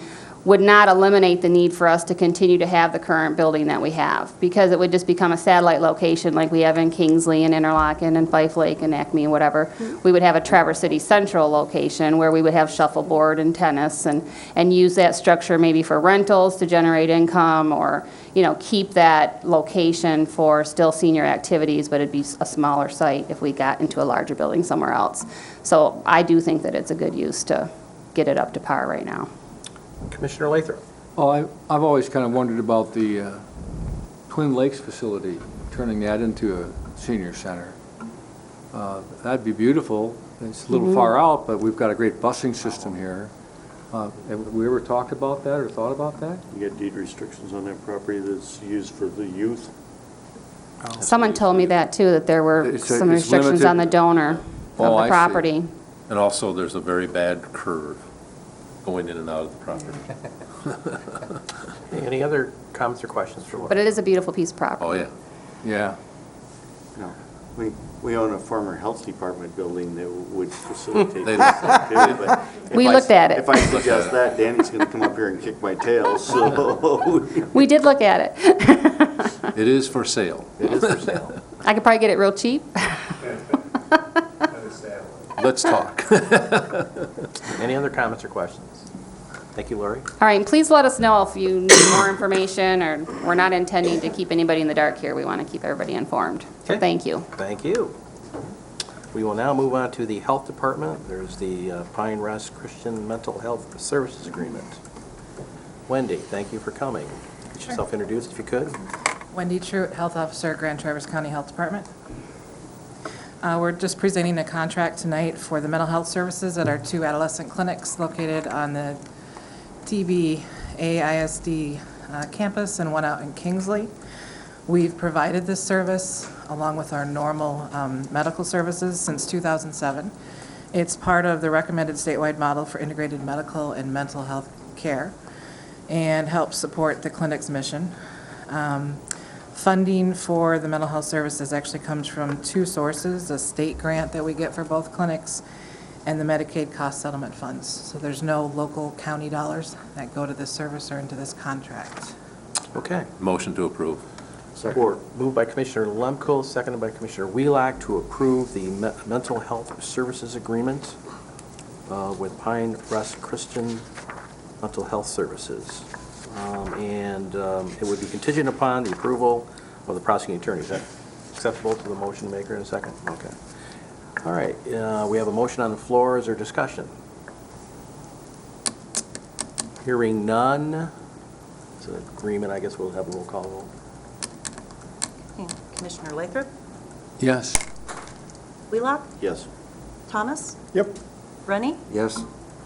would not eliminate the need for us to continue to have the current building that we have, because it would just become a satellite location like we have in Kingsley and Interlochen and Fife Lake and Acme and whatever. We would have a Traverse City Central location where we would have shuffleboard and tennis and use that structure maybe for rentals to generate income, or, you know, keep that location for still senior activities, but it'd be a smaller site if we got into a larger building somewhere else. So I do think that it's a good use to get it up to par right now. Commissioner Lathrop? Well, I've always kind of wondered about the Twin Lakes facility, turning that into a senior center. That'd be beautiful. It's a little far out, but we've got a great busing system here. Have we ever talked about that or thought about that? You got deed restrictions on that property that's used for the youth? Someone told me that too, that there were It's some restrictions limited. on the donor Oh, of I the see. property. And also, there's a very bad curve going in and out of the property. Any other comments or questions for Lori? But it is a beautiful piece of property. Oh, yeah. Yeah. No. We own a former health department building that would facilitate They- this activity, but if We I- looked at it. If I suggest that, Danny's gonna come up here and kick my tail, so. We did look at it. It is for sale. It is for sale. I could probably get it real cheap. Let's talk. Any other comments or questions? Thank you, Lori. All right, and please let us know if you need more information, or we're not intending to keep anybody in the dark here. We want to keep everybody informed. So Okay. thank you. Thank you. We will now move on to the Health Department. There's the Pine Rest Christian Mental Health Services Agreement. Wendy, thank you for coming. Get yourself introduced if you could. Wendy Truitt, Health Officer, Grand Traverse County Health Department. We're just presenting a contract tonight for the mental health services at our 2 adolescent clinics located on the TBA ISD campus and one out in Kingsley. We've provided this service along with our normal medical services since 2007. It's part of the recommended statewide model for integrated medical and mental health care and helps support the clinic's mission. Funding for the mental health services actually comes from 2 sources, a state grant that we get for both clinics and the Medicaid cost settlement funds. So there's no local county dollars that go to this service or into this contract. Okay. Motion to approve. Support. Moved by Commissioner Lemko, seconded by Commissioner Wheelock to approve the Mental Health Services Agreement with Pine Rest Christian Mental Health Services. And it would be contingent upon the approval of the prosecuting attorney. Is that acceptable to the motion maker in a second? Okay. All right, we have a motion on the floor. Is there discussion? Hearing none. It's an agreement. I guess we'll have a roll call vote. Commissioner Lathrop? Yes. Wheelock? Yes. Thomas? Yep. Rennie? Yes?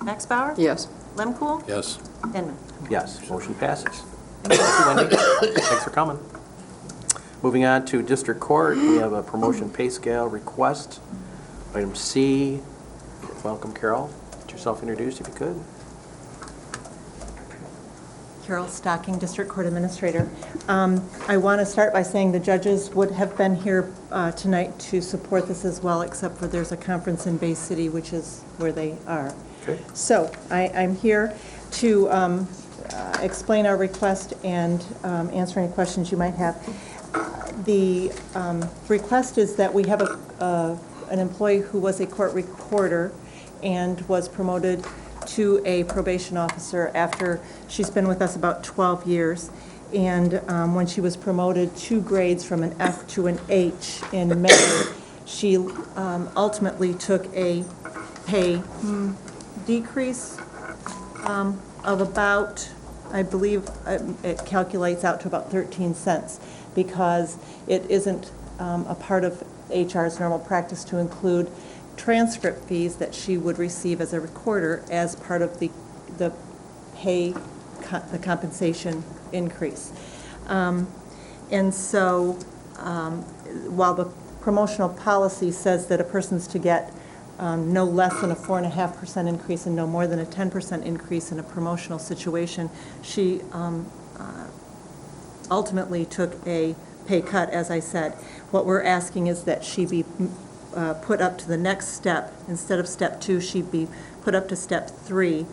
Max Bauer? Yes. Lemkool? Yes. Inman? Yes, motion passes. Thank you, Wendy. Thanks for coming. Moving on to District Court, we have a promotion pay scale request. Item C, welcome Carol. Get yourself introduced if you could. Carol Stocking, District Court Administrator. I want to start by saying the judges would have been here tonight to support this as well, except for there's a conference in Bay City, which is where they are. Okay. So I'm here to explain our request and answer any questions you might have. The request is that we have an employee who was a court recorder and was promoted to a probation officer after she's been with us about 12 years. And when she was promoted 2 grades from an F to an H in May, she ultimately took a pay decrease of about, I believe it calculates out to about 13 cents, because it isn't a part of HR's normal practice to include transcript fees that she would receive as a recorder as part of the pay, the compensation increase. And so while the promotional policy says that a person's to get no less than a 4.5% increase and no more than a 10% increase in a promotional situation, she ultimately took a pay cut, as I said. What we're asking is that she be put up to the next step. Instead of step 2, she'd be put up to step 3,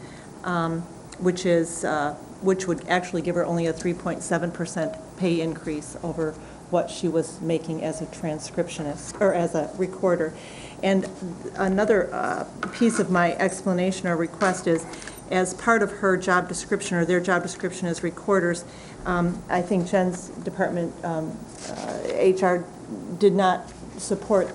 which would actually give her only a 3.7% pay increase over what she was making as a transcriptionist, or as a recorder. And another piece of my explanation or request is, as part of her job description, or their job description as recorders, I think Jen's department, HR, did not support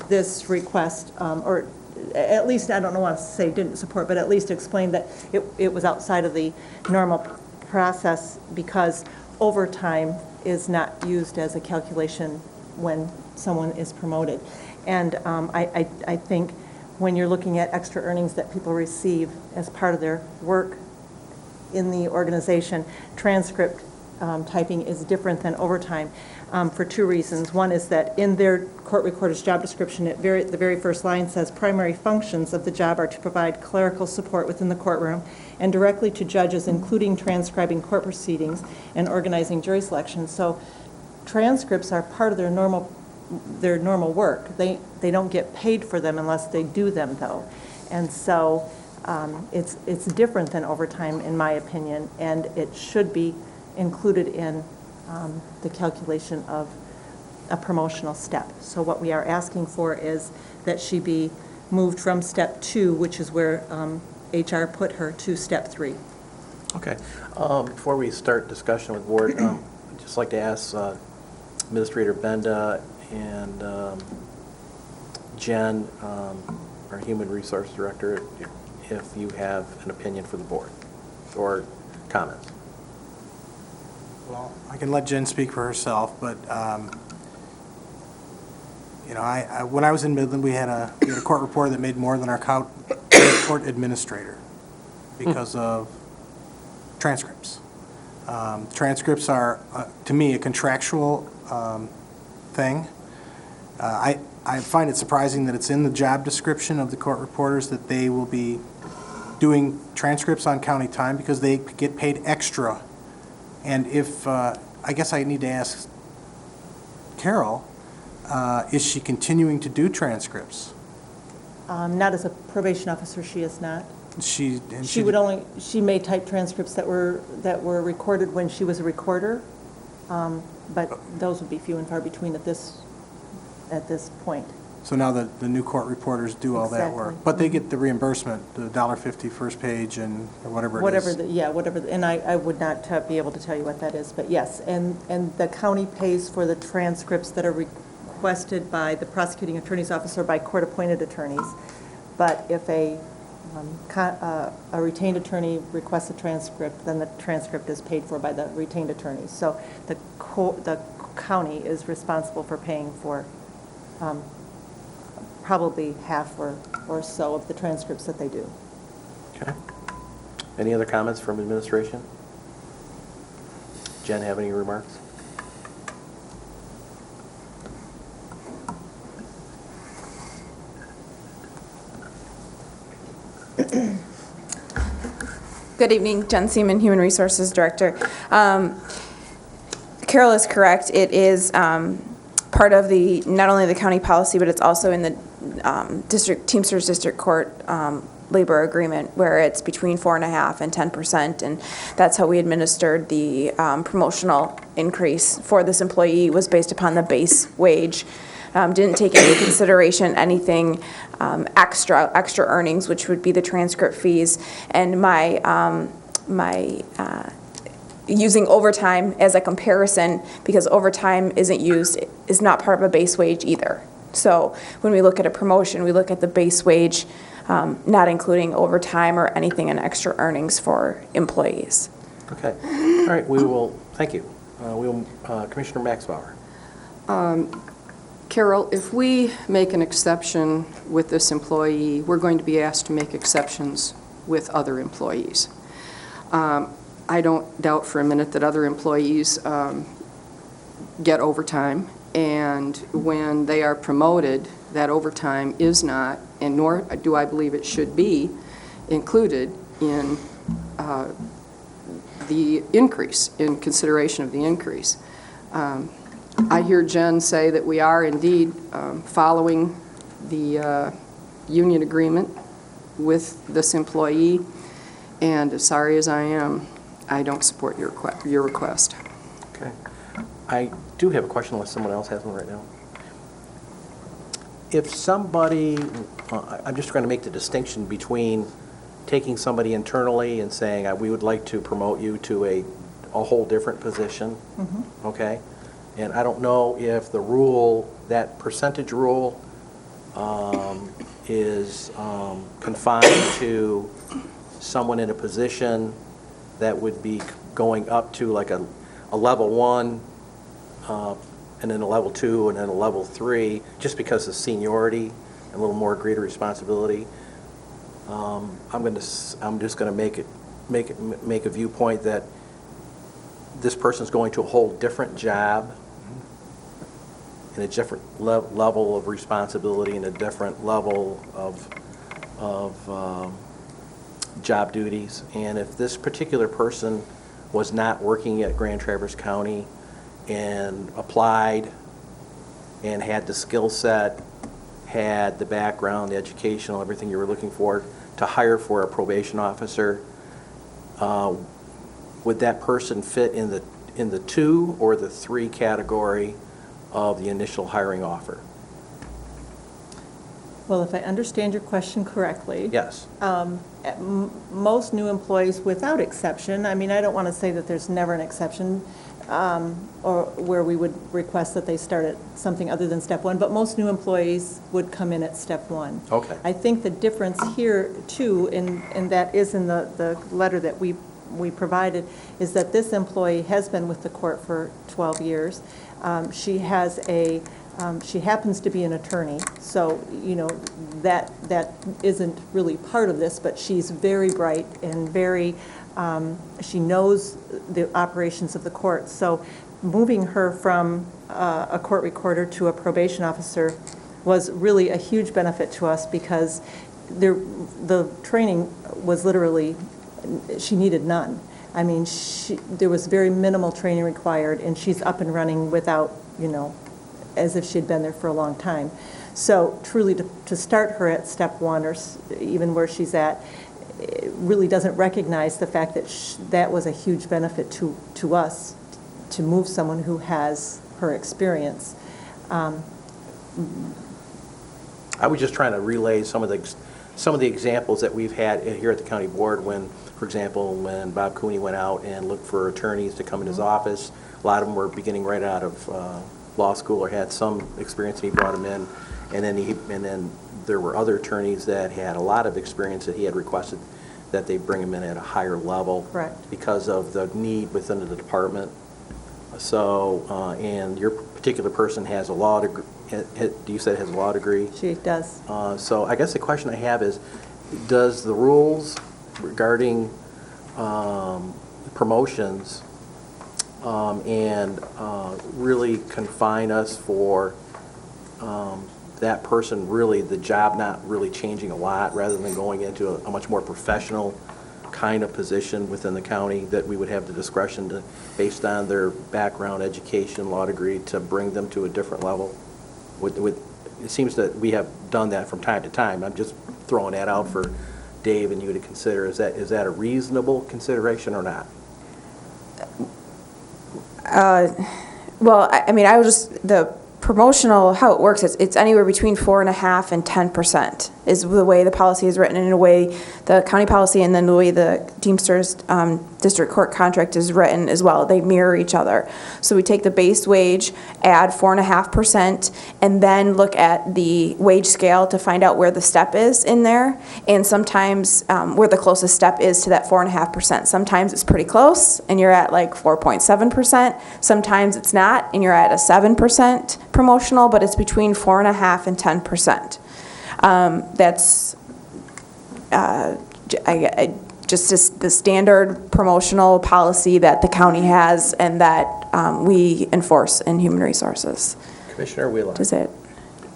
this request, or at least, I don't want to say didn't support, but at least explained that it was outside of the normal process, because overtime is not used as a calculation when someone is promoted. And I think when you're looking at extra earnings that people receive as part of their work in the organization, transcript typing is different than overtime for 2 reasons. One is that in their court recorder's job description, the very first line says, primary functions of the job are to provide clerical support within the courtroom and directly to judges, including transcribing court proceedings and organizing jury selection. So transcripts are part of their normal work. They don't get paid for them unless they do them, though. And so it's different than overtime, in my opinion, and it should be included in the calculation of a promotional step. So what we are asking for is that she be moved from step 2, which is where HR put her, to step 3. Okay. Before we start discussion with board, I'd just like to ask Administrator Benda and Jen, our Human Resource Director, if you have an opinion for the board or comments. Well, I can let Jen speak for herself, but, you know, when I was in Midland, we had a court reporter that made more than our court administrator because of transcripts. Transcripts are, to me, a contractual thing. I find it surprising that it's in the job description of the court reporters that they will be doing transcripts on county time, because they get paid extra. And if, I guess I need to ask Carol, is she continuing to do transcripts? Not as a probation officer, she is not. She may type transcripts that were recorded when she was a recorder, but those would be few and far between at this point. So now the new court reporters do all that work, but they get the reimbursement, the $1.50 first page and or whatever it is. Whatever, and I would not be able to tell you what that is, but yes, and the county pays for the transcripts that are requested by the prosecuting attorney's office or by court-appointed attorneys. But if a retained attorney requests a transcript, then the transcript is paid for by the retained attorney. So the county is responsible for paying for probably half or so of the transcripts that they do. Okay. Any other comments from administration? Jen, have any remarks? Good evening, Jen Seaman, Human Resources Director. Carol is correct. It is part of not only the county policy, but it's also in the Teamsters District Court labor agreement where it's between 4.5% and 10%, and that's how we administered the promotional increase for this employee, was based upon the base wage. Didn't take into consideration anything extra earnings, which would be the transcript fees, and using overtime as a comparison, because overtime is not part of a base wage either. So when we look at a promotion, we look at the base wage, not including overtime or anything in extra earnings for employees. Okay. All right, we will, thank you. Commissioner Maxbauer. Carol, if we make an exception with this employee, we're going to be asked to make exceptions with other employees. I don't doubt for a minute that other employees get overtime, and when they are promoted, that overtime is not, and nor do I believe it should be, included in the increase, in consideration of the increase. I hear Jen say that we are indeed following the union agreement with this employee, and as sorry as I am, I don't support your request. Okay. I do have a question unless someone else has one right now. If somebody, I'm just going to make the distinction between taking somebody internally and saying, we would like to promote you to a whole different position, okay? And I don't know if the rule, that percentage rule, is confined to someone in a position that would be going up to like a level 1, and then a level 2, and then a level 3, just because of seniority and a little more greater responsibility. I'm just going to make a viewpoint that this person's going to a whole different job, in a different level of responsibility, and a different level of job duties. And if this particular person was not working at Grand Traverse County and applied and had the skill set, had the background, the educational, everything you were looking for to hire for a probation officer, would that person fit in the 2 or the 3 category of the initial hiring offer? Well, if I understand your question correctly. Yes. Most new employees, without exception, I mean, I don't want to say that there's never an exception, or where we would request that they start at something other than step 1, but most new employees would come in at step 1. Okay. I think the difference here, too, and that is in the letter that we provided, is that this employee has been with the court for 12 years. She happens to be an attorney, so, you know, that isn't really part of this, but she's very bright and very, she knows the operations of the court. So moving her from a court recorder to a probation officer was really a huge benefit to us, because the training was literally, she needed none. I mean, there was very minimal training required, and she's up and running without, you know, as if she'd been there for a long time. So truly to start her at step 1, or even where she's at, really doesn't recognize the fact that that was a huge benefit to us, to move someone who has her experience. I was just trying to relay some of the examples that we've had here at the county board when, for example, when Bob Cooney went out and looked for attorneys to come in his office. A lot of them were beginning right out of law school or had some experience, and he brought them in. And then there were other attorneys that had a lot of experience that he had requested that they bring them in at a higher level. Correct. Because of the need within the department. So, and your particular person has a law degree. You said has a law degree? She does. So I guess the question I have is, does the rules regarding promotions and really confine us for that person, really the job not really changing a lot, rather than going into a much more professional kind of position within the county, that we would have the discretion to, based on their background, education, law degree, to bring them to a different level? It seems that we have done that from time to time. I'm just throwing that out for Dave and you to consider. Is that a reasonable consideration or not? Well, I mean, I was just, the promotional, how it works, it's anywhere between 4.5% and 10% is the way the policy is written, and in a way the county policy and then the way the Teamsters district court contract is written as well. They mirror each other. So we take the base wage, add 4.5%, and then look at the wage scale to find out where the step is in there, and sometimes where the closest step is to that 4.5%. Sometimes it's pretty close, and you're at like 4.7%. Sometimes it's not, and you're at a 7% promotional, but it's between 4.5% and 10%. That's just the standard promotional policy that the county has and that we enforce in Human Resources. Commissioner Wheeler. Does it?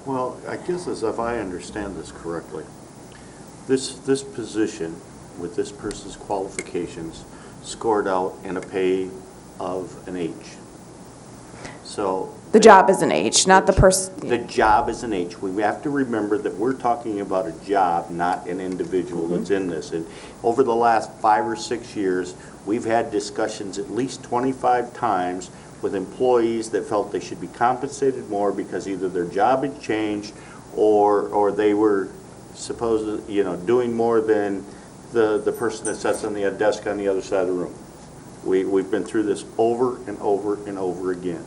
Well, I guess as if I understand this correctly, this position with this person's qualifications scored out in a pay of an H. So The job is an H, not the person. the job is an H. We have to remember that we're talking about a job, not an individual that's in this. And over the last 5 or 6 years, we've had discussions at least 25 times with employees that felt they should be compensated more because either their job had changed or they were supposed to, doing more than the person that sits on the desk on the other side of the room. We've been through this over and over and over again.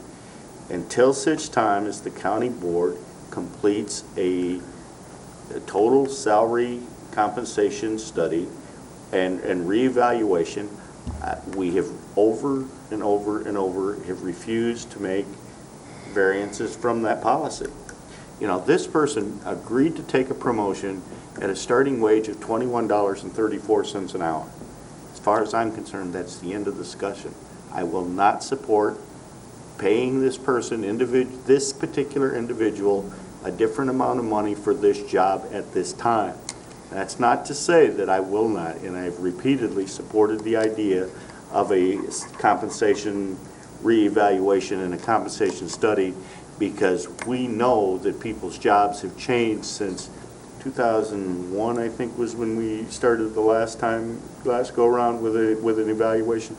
Until such time as the county board completes a total salary compensation study and reevaluation, we have over and over and over have refused to make variances from that policy. This person agreed to take a promotion at a starting wage of $21.34 an hour. As far as I'm concerned, that's the end of the discussion. I will not support paying this person, this particular individual, a different amount of money for this job at this time. That's not to say that I will not, and I've repeatedly supported the idea of a compensation reevaluation and a compensation study because we know that people's jobs have changed since 2001, I think, was when we started the last go around with an evaluation.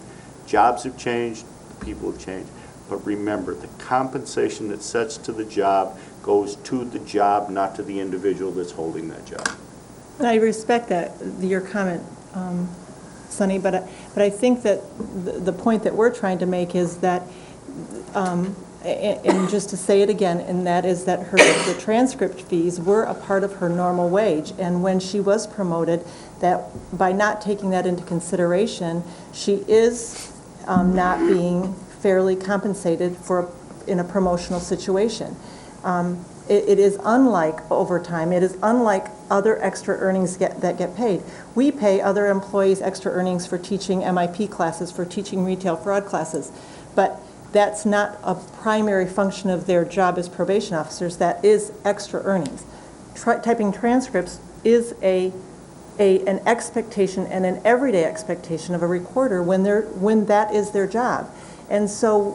Jobs have changed, people have changed. But remember, the compensation that sets to the job goes to the job, not to the individual that's holding that job. And I respect that, your comment, Sonny, but I think that the point that we're trying to make is that, and just to say it again, and that is that the transcript fees were a part of her normal wage. And when she was promoted, that by not taking that into consideration, she is not being fairly compensated in a promotional situation. It is unlike overtime. It is unlike other extra earnings that get paid. We pay other employees extra earnings for teaching MIP classes, for teaching retail fraud classes, but that's not a primary function of their job as probation officers. That is extra earnings. Typing transcripts is an expectation and an everyday expectation of a recorder when that is their job. And so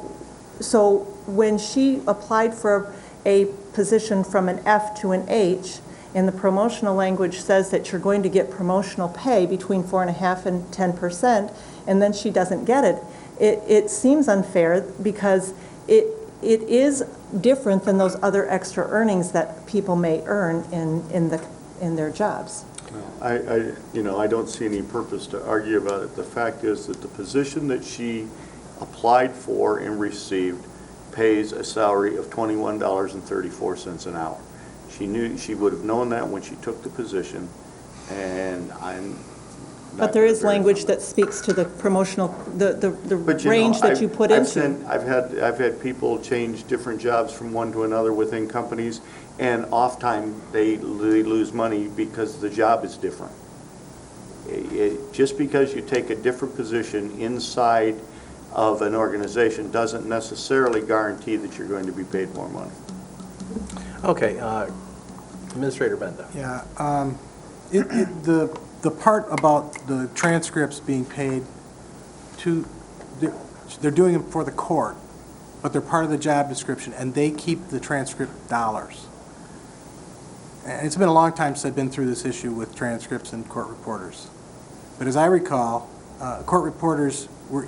when she applied for a position from an F to an H, and the promotional language says that you're going to get promotional pay between 4.5% and 10%, and then she doesn't get it, it seems unfair because it is different than those other extra earnings that people may earn in their jobs. I don't see any purpose to argue about it. The fact is that the position that she applied for and received pays a salary of $21.34 an hour. She would have known that when she took the position, and I'm But there is language that speaks to the promotional, the range that you put into. I've had people change different jobs from one to another within companies, and oftentimes they lose money because the job is different. Just because you take a different position inside of an organization doesn't necessarily guarantee that you're going to be paid more money. Okay, Administrator Benda. Yeah, the part about the transcripts being paid they're doing it for the court, but they're part of the job description, and they keep the transcript dollars. and it's been a long time since I've been through this issue with transcripts and court reporters. But as I recall, court reporters were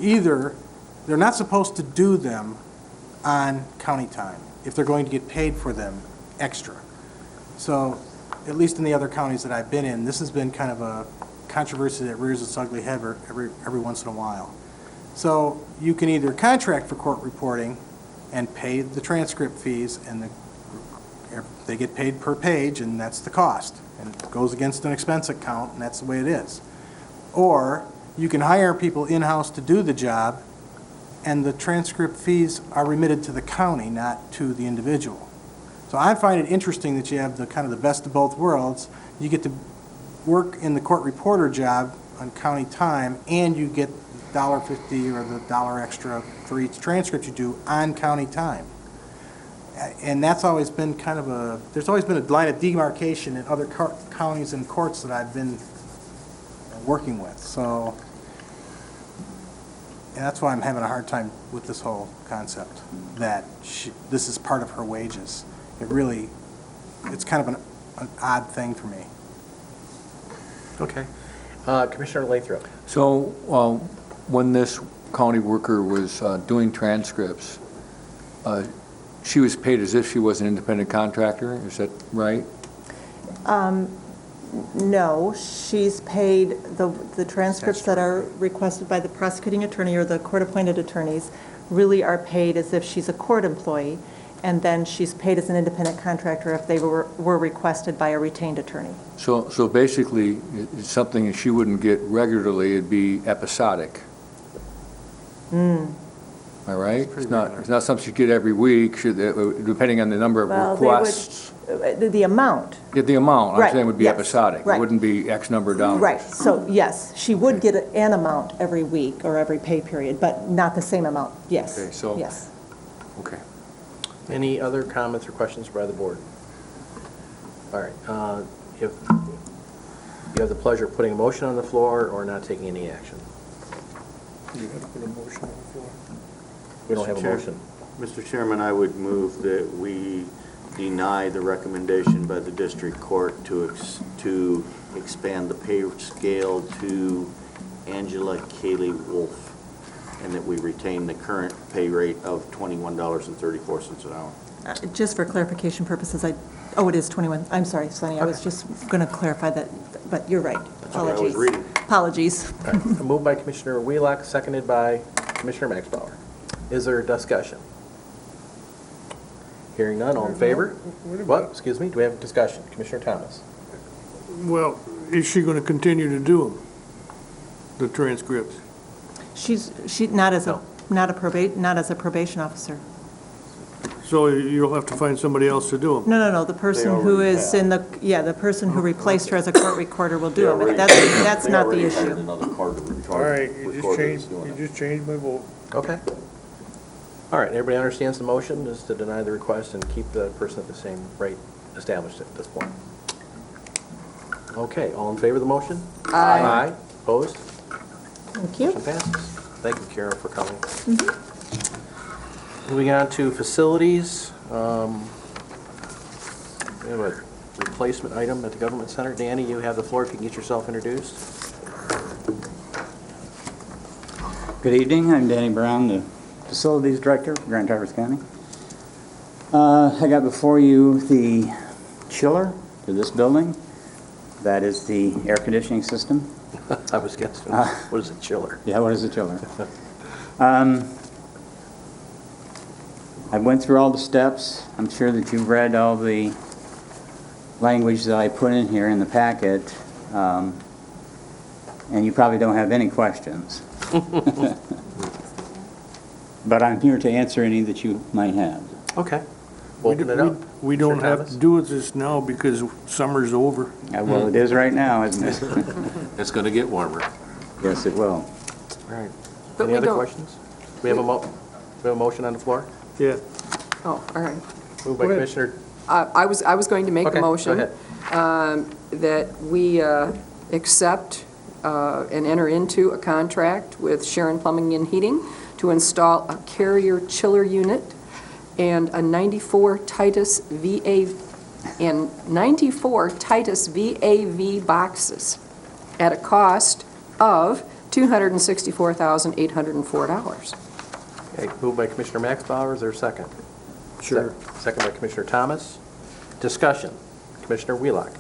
they're not supposed to do them on county time if they're going to get paid for them extra. So, at least in the other counties that I've been in, this has been kind of a controversy that rears its ugly head every once in a while. So, you can either contract for court reporting and pay the transcript fees, and they get paid per page, and that's the cost. And it goes against an expense account, and that's the way it is. Or you can hire people in-house to do the job, and the transcript fees are remitted to the county, not to the individual. So I find it interesting that you have the kind of the best of both worlds. You get to work in the court reporter job on county time, and you get $1.50 or the $1 extra for each transcript you do on county time. And that's always been kind of there's always been a line of demarcation in other counties and courts that I've been working with. So, and that's why I'm having a hard time with this whole concept, that this is part of her wages. It's kind of an odd thing for me. Okay. Commissioner Lathrop. So when this county worker was doing transcripts, she was paid as if she was an independent contractor, is that right? No, she's paid, the transcripts that are requested by the prosecuting attorney or the court-appointed attorneys really are paid as if she's a court employee, and then she's paid as an independent contractor if they were requested by a retained attorney. So basically, it's something she wouldn't get regularly, it'd be episodic. Am I right? It's not something you get every week, depending on the number of requests. The amount. Yeah, the amount, I'm Right, saying would be yes, episodic. It right. wouldn't be X number of dollars. Right, so yes, she would get an amount every week or every pay period, but not the same amount, yes. Okay, so- Yes. Okay. Any other comments or questions by the board? All right. If you have the pleasure of putting a motion on the floor or not taking any action. You have to put a motion on the floor. We don't have a motion. Mr. Chairman, I would move that we deny the recommendation by the district court to expand the pay scale to Angela Kaylee Wolf, and that we retain the current pay rate of $21.34 an hour. Just for clarification purposes, it is 21, I'm sorry, Sonny, I was just going to clarify that, but you're right. That's what I was reading. Apologies. All right. Moved by Commissioner Wheelock, seconded by Commissioner Maxbauer. Is there discussion? Hearing none, all in favor? What? Excuse me, do we have discussion? Commissioner Thomas. Well, is she going to continue to do them, the transcripts? She's not as a probation officer. So you'll have to find somebody else to do them? No, the person who is the person who replaced her as a court recorder will do them. That's not the issue. All right, you just changed my vote. Okay. All right, everybody understands the motion is to deny the request and keep the person at the same rate established at this point. Okay, all in favor of the motion? Aye. Aye. Opposed? Thank you. Motion passes. Thank you, Kara, for coming. Moving on to facilities. We have a replacement item at the Government Center. Danny, you have the floor if you can get yourself introduced. Good evening, I'm Danny Brown, the Facilities Director for Grand Traverse County. I got before you the chiller for this building. That is the air conditioning system. I was guessing. What is a chiller? Yeah, what is a chiller? I went through all the steps. I'm sure that you've read all the language that I put in here in the packet, and you probably don't have any questions. But I'm here to answer any that you might have. Okay. Open it up. We don't Sure, have Thomas. to do this now because summer's over. Well, it is right now, isn't it? It's going to get warmer. Yes, it will. All right. But Any we other don't- questions? We have a motion on the floor? Yeah. Oh, all right. Moved by Commissioner. I was going to make Okay, a go motion that we accept and enter into a contract with Sharon Plumbing and Heating to install a Carrier chiller unit and a 94 Titus VA and 94 Titus VAV boxes at a cost of $264,804. Okay, moved by Commissioner Maxbauer, is there a second? Sure. Second by Commissioner Thomas. Discussion. Commissioner Wheelock.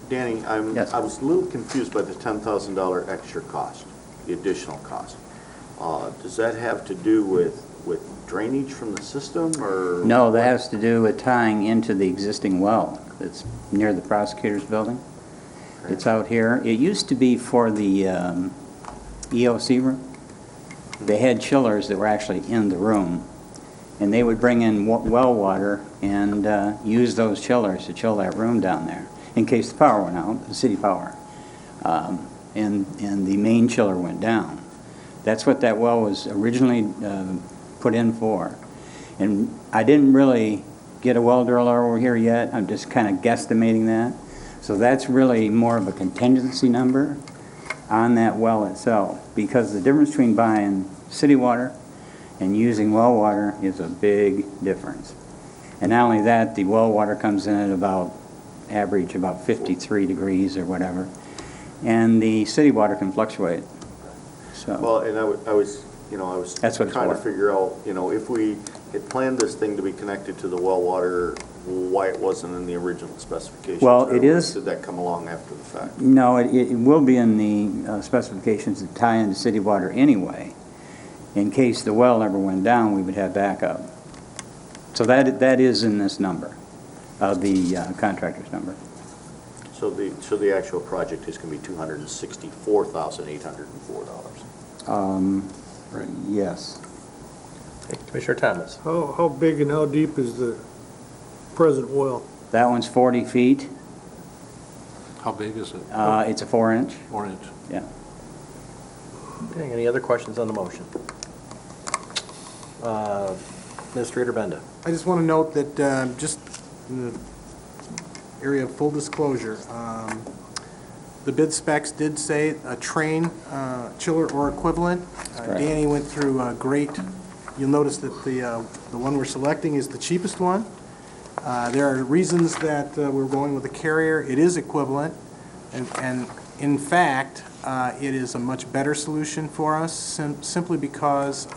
Danny, Yes. I was a little confused by the $10,000 extra cost, the additional cost. Does that have to do with drainage from the system, or? No, that has to do with tying into the existing well that's near the prosecutor's building. It's out here. It used to be for the EOC room. They had chillers that were actually in the room, and they would bring in well water and use those chillers to chill that room down there in case the power went out, the city power, and the main chiller went down. That's what that well was originally put in for. And I didn't really get a well driller over here yet. I'm just kind of guesstimating that. So that's really more of a contingency number on that well itself, because the difference between buying city water and using well water is a big difference. And not only that, the well water comes in at average about 53 degrees or whatever, and the city water can fluctuate. So. Well, and I was That's what it's trying to for. figure out, if we had planned this thing to be connected to the well water, why it wasn't in the original specifications. Well, or it is- Did that come along after the fact? No, it will be in the specifications that tie into city water anyway. In case the well ever went down, we would have backup. So that is in this number, the contractor's number. So the actual project is going to be $264,804. Yes. Okay, Commissioner Thomas. How big and how deep is the present well? That one's 40 feet. How big is it? It's a 4-inch. 4 inch. Yeah. Okay, any other questions on the motion? Administrator Benda. I just want to note that, just in the area of full disclosure, the bid specs did say a Train chiller or equivalent. correct. Danny went through you'll notice that the one we're selecting is the cheapest one. There are reasons that we're going with a Carrier. It is equivalent, and in fact, it is a much better solution for us simply because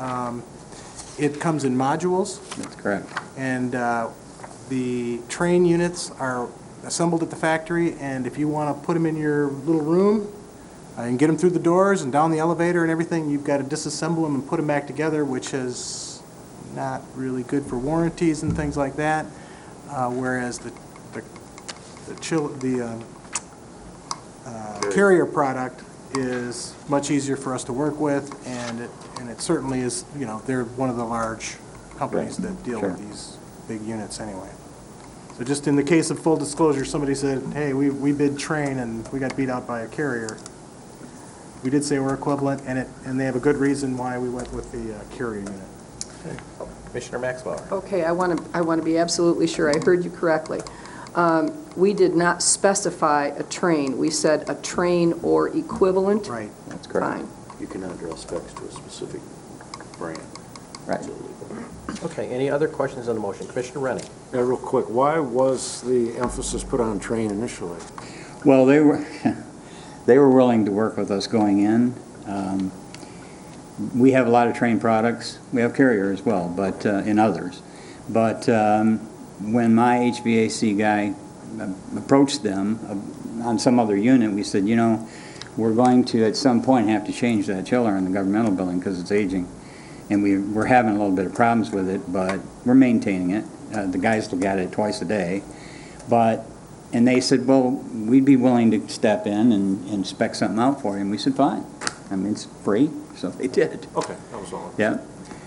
it comes in modules. That's correct. And the Train units are assembled at the factory, and if you want to put them in your little room and get them through the doors and down the elevator and everything, you've got to disassemble them and put them back together, which is not really good for warranties and things like that. Whereas the Carrier product is much easier for us to work with, and it certainly is, they're one of the large companies that deal with these big units anyway. So just in the case of full disclosure, somebody said, hey, we bid Train and we got beat out by a Carrier. We did say we're equivalent, and they have a good reason why we went with the Carrier unit. Commissioner Maxwell. Okay, I want to be absolutely sure I heard you correctly. We did not specify a Train. We said a Train or equivalent. Right. That's correct. Fine. You cannot draw specs to a specific brand. Right. Okay, any other questions on the motion? Commissioner Rennie. Yeah, real quick, why was the emphasis put on Train initially? Well, they were willing to work with us going in. We have a lot of Train products. We have Carrier as well, but in others. But when my HVAC guy approached them on some other unit, we said, we're going to at some point have to change that chiller in the governmental building because it's aging. And we're having a little bit of problems with it, but we're maintaining it. The guys look at it twice a day. And they said, well, we'd be willing to step in and spec something out for you. And we said, fine. I mean, it's free, so they did. Okay, that was all. Yeah.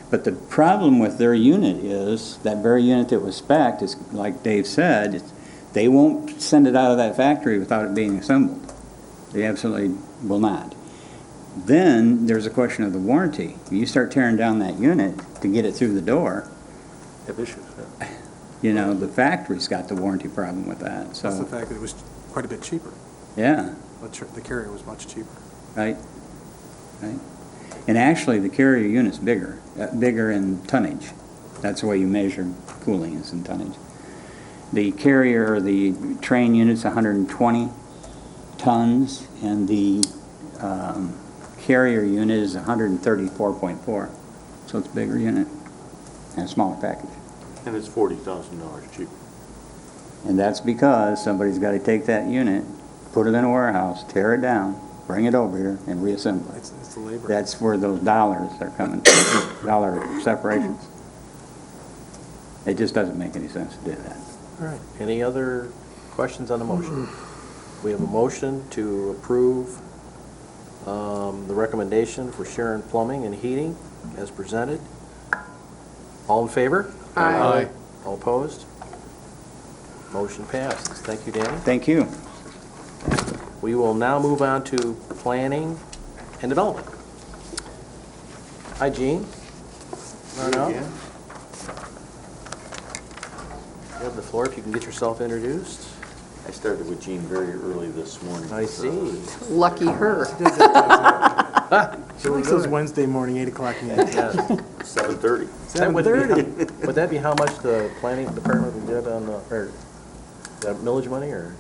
But the problem with their unit is, that very unit that was spec'd, is like Dave said, they won't send it out of that factory without it being assembled. They absolutely will not. Then there's a question of the warranty. You start tearing down that unit to get it through the door, Have issues, the factory's got the warranty problem with that. Plus the So, fact that it was quite a bit cheaper. yeah, The Carrier was much cheaper. right. And actually, the Carrier unit's bigger in tonnage. That's the way you measure cooling, is in tonnage. The carrier, the train unit's 120 tons, and the carrier unit is 134.4. So it's a bigger unit and a smaller package. And it's $40,000 cheaper. And that's because somebody's got to take that unit, put it in a warehouse, tear it down, bring it over here, and reassemble it. It's the labor. That's where those dollars are coming, dollar separations. It just doesn't make any sense to do that. All right. Any other questions on the motion? We have a motion to approve the recommendation for Sharon Plumbing and Heating as presented. All in favor? Aye. All opposed? Motion passes. Thank you, Danny. Thank you. We will now move on to planning and development. Hi, Gene. Come on up. Yeah. You have the floor if you can get yourself introduced. I started with Gene very early this morning. I see. Lucky her. She likes those Wednesday morning, 8 o'clock meetings. 7:30. That would that be how much the planning department would get on the, or the millage money, or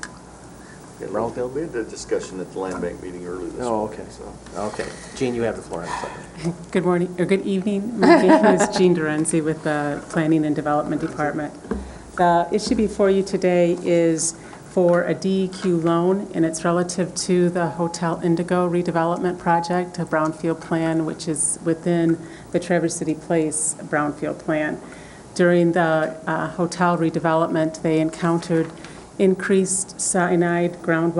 brownfield? We had a discussion at the land bank meeting early this Oh, morning. okay. So. Okay. Gene, you have the floor. Good morning, or good evening. My name is Jean Dorenzi with the Planning and Development Department. The issue before you today is for a DEQ loan, and it's relative to the Hotel Indigo redevelopment project, a brownfield plan, which is within the Traverse City Place brownfield plan. During the hotel redevelopment, they encountered increased cyanide within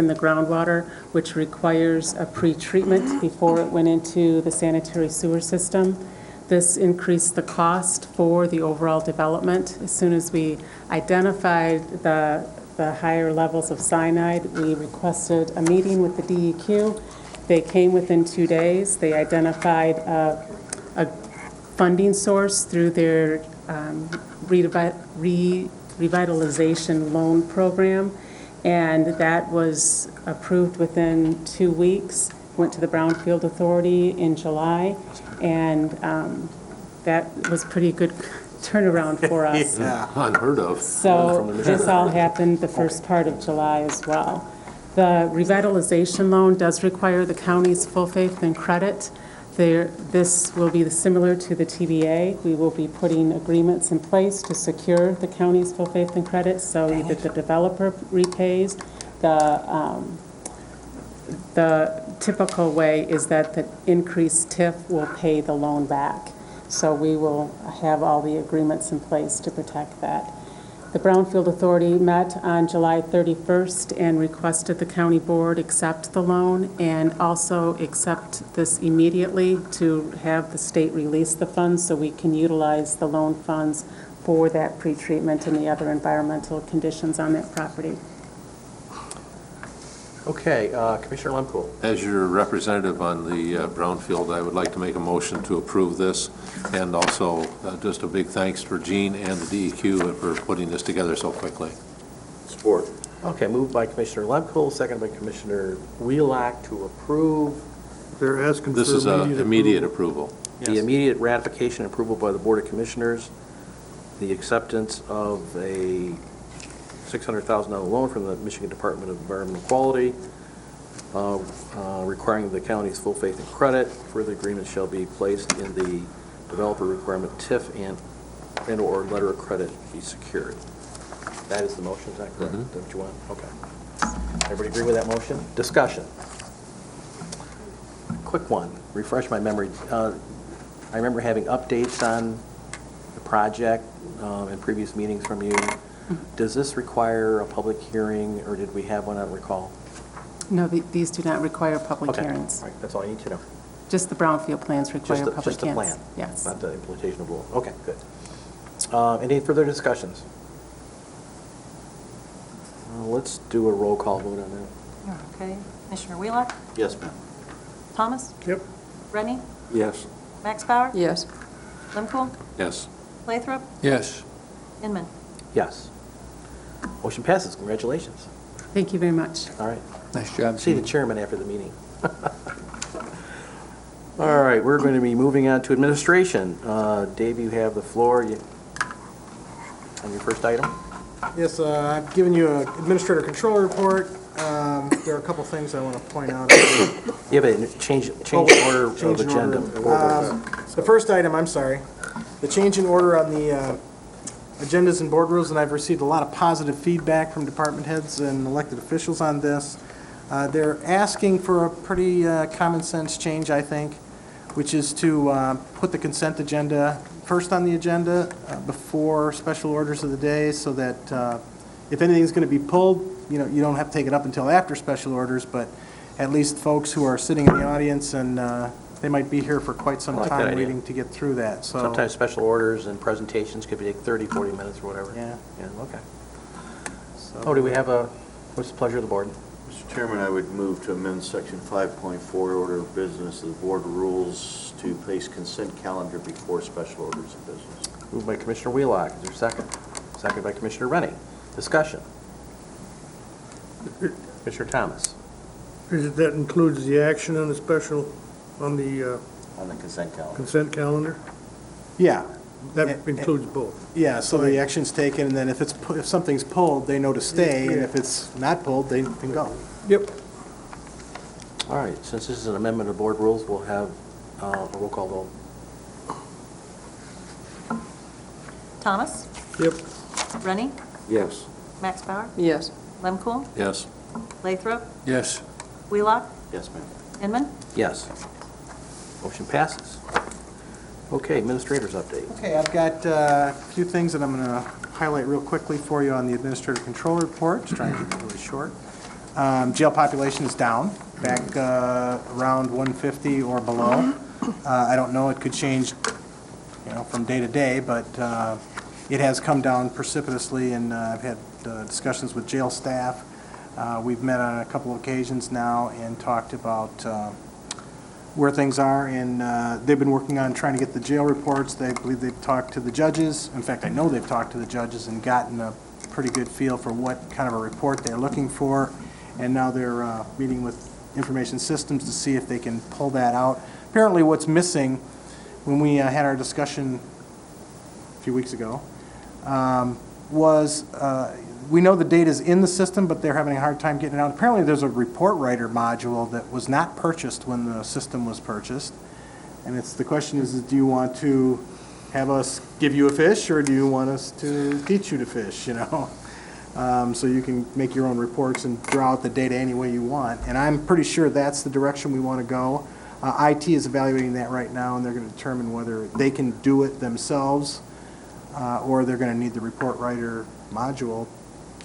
the groundwater, which requires a pre-treatment before it went into the sanitary sewer system. This increased the cost for the overall development. As soon as we identified the higher levels of cyanide, we requested a meeting with the DEQ. They came within 2 days. They identified a funding source through their revitalization loan program, and that was approved within 2 weeks. Went to the Brownfield Authority in July, and that was pretty good turnaround for us. Unheard of. So this all happened the first part of July as well. The revitalization loan does require the county's full faith and credit. This will be similar to the TBA. We will be putting agreements in place to secure the county's full faith and credit, so that the developer repays. The typical way is that the increased TIF will pay the loan back. So we will have all the agreements in place to protect that. The Brownfield Authority met on July 31st and requested the county board accept the loan and also accept this immediately to have the state release the funds so we can utilize the loan funds for that pretreatment and the other environmental conditions on that property. Okay, Commissioner Lemkool. As your representative on the brownfield, I would like to make a motion to approve this, and also just a big thanks for Gene and the DEQ for putting this together so quickly. Support. Okay, moved by Commissioner Lemkool, seconded by Commissioner Wheelock to approve. They're asking for This is immediate approval. The immediate ratification and approval by the Board of Commissioners, the acceptance of a $600,000 loan from the Michigan Department of Environmental Quality, requiring the county's full faith and credit. Further agreements shall be placed in the developer requirement TIF and/or letter of credit be secured. That is the motion, is that correct? Is that what you want? Okay. Everybody agree with that motion? Discussion. Quick one, refresh my memory. I remember having updates on the project in previous meetings from you. Does this require a public hearing, or did we have one? I don't recall. No, these do not require public hearings. All right, that's all I need to know. Just the brownfield plans require public hearings. Just the plan? Yes. Not the implementation of law? Okay, good. Any further discussions? Let's do a roll call vote on that. Okay. Commissioner Wheelock? Yes, ma'am. Thomas? Yep. Rennie? Yes. Max Bauer? Yes. Lemkool? Yes. Lathrop? Yes. Inman? Yes. Motion passes. Congratulations. Thank you very much. All right. Nice job. See the chairman after the meeting. All right, we're going to be moving on to administration. Dave, you have the floor. on your first item? Yes, I've given you an administrator control report. There are a couple things I want to point out. You have a change order of Change in order. agenda. The first item, I'm sorry, the change in order on the agendas and board rules, and I've received a lot of positive feedback from department heads and elected officials on this. They're asking for a pretty common sense change, I think, which is to put the consent agenda first on the agenda before special orders of the day, so that if anything's going to be pulled, you don't have to take it up until after special orders, but at least folks who are sitting in the audience and they might be here for quite some I like that time idea. waiting to get through that. So Sometimes special orders and presentations could take 30, 40 minutes or whatever. Yeah. Yeah, okay. Oh, do we have what's the pleasure of the board? Mr. Chairman, I would move to amend Section 5.4 Order of Business of the Board Rules to place consent calendar before special orders of business. Moved by Commissioner Wheelock. Is there a second? Second by Commissioner Rennie. Discussion. Commissioner Thomas. That includes the action on the special, on the consent calendar. consent calendar? yeah. That includes both. Yeah, so the action's taken, and then if something's pulled, they know to stay, and if it's not pulled, they can go. Yep. All right, since this is an amendment of board rules, we'll have a roll call vote. Thomas? Yep. Rennie? Yes. Max Bauer? Yes. Lemkool? Yes. Lathrop? Yes. Wheelock? Yes, ma'am. Inman? Yes. Motion passes. Okay, administrator's update. Okay, I've got a few things that I'm going to highlight real quickly for you on the administrative control report, just trying to keep it really short. Jail population is down, back around 150 or below. I don't know, it could change, from day to day, but it has come down precipitously, and I've had discussions with jail staff. We've met on a couple of occasions now and talked about where things are, and they've been working on trying to get the jail reports. They believe they've talked to the judges. In fact, I know they've talked to the judges and gotten a pretty good feel for what kind of a report they're looking for, and now they're meeting with information systems to see if they can pull that out. Apparently what's missing, when we had our discussion a few weeks ago, was we know the data's in the system, but they're having a hard time getting it out. Apparently there's a report writer module that was not purchased when the system was purchased. And the question is, do you want to have us give you a fish, or do you want us to teach you to fish, so you can make your own reports and draw out the data any way you want. And I'm pretty sure that's the direction we want to go. IT is evaluating that right now, and they're going to determine whether they can do it themselves or they're going to need the report writer module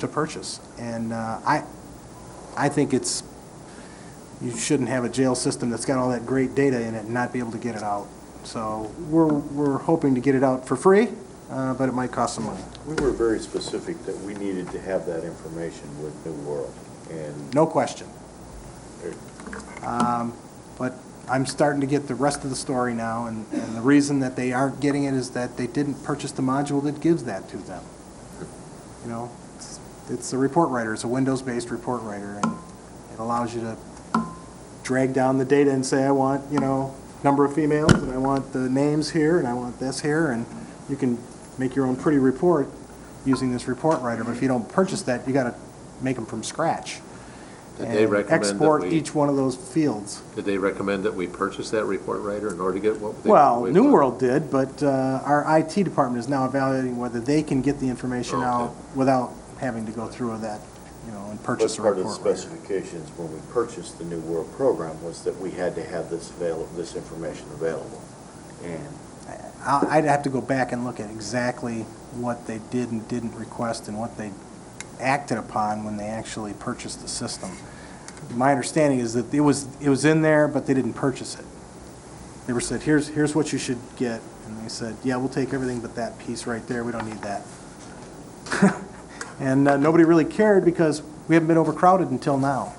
to purchase. And I think you shouldn't have a jail system that's got all that great data in it and not be able to get it out. So we're hoping to get it out for free, but it might cost some money. We were very specific that we needed to have that information with New World, and No question. But I'm starting to get the rest of the story now, and the reason that they aren't getting it is that they didn't purchase the module that gives that to them. It's a report writer. It's a Windows-based report writer, and it allows you to drag down the data and say, I want, number of females, and I want the names here, and I want this here, and you can make your own pretty report using this report writer. But if you don't purchase that, you got to make them from scratch. Did they recommend that export we- each one of those fields. Did they recommend that we purchase that report writer in order to get what they? Well, New World did, but our IT department is now evaluating whether they can get the information out without having to go through that, and purchase a part of the report writer. specifications when we purchased the New World program was that we had to have this information available. And I'd have to go back and look at exactly what they did and didn't request and what they acted upon when they actually purchased the system. My understanding is that it was in there, but they didn't purchase it. They were said, here's what you should get, and they said, yeah, we'll take everything but that piece right there. We don't need that. And nobody really cared because we haven't been overcrowded until now.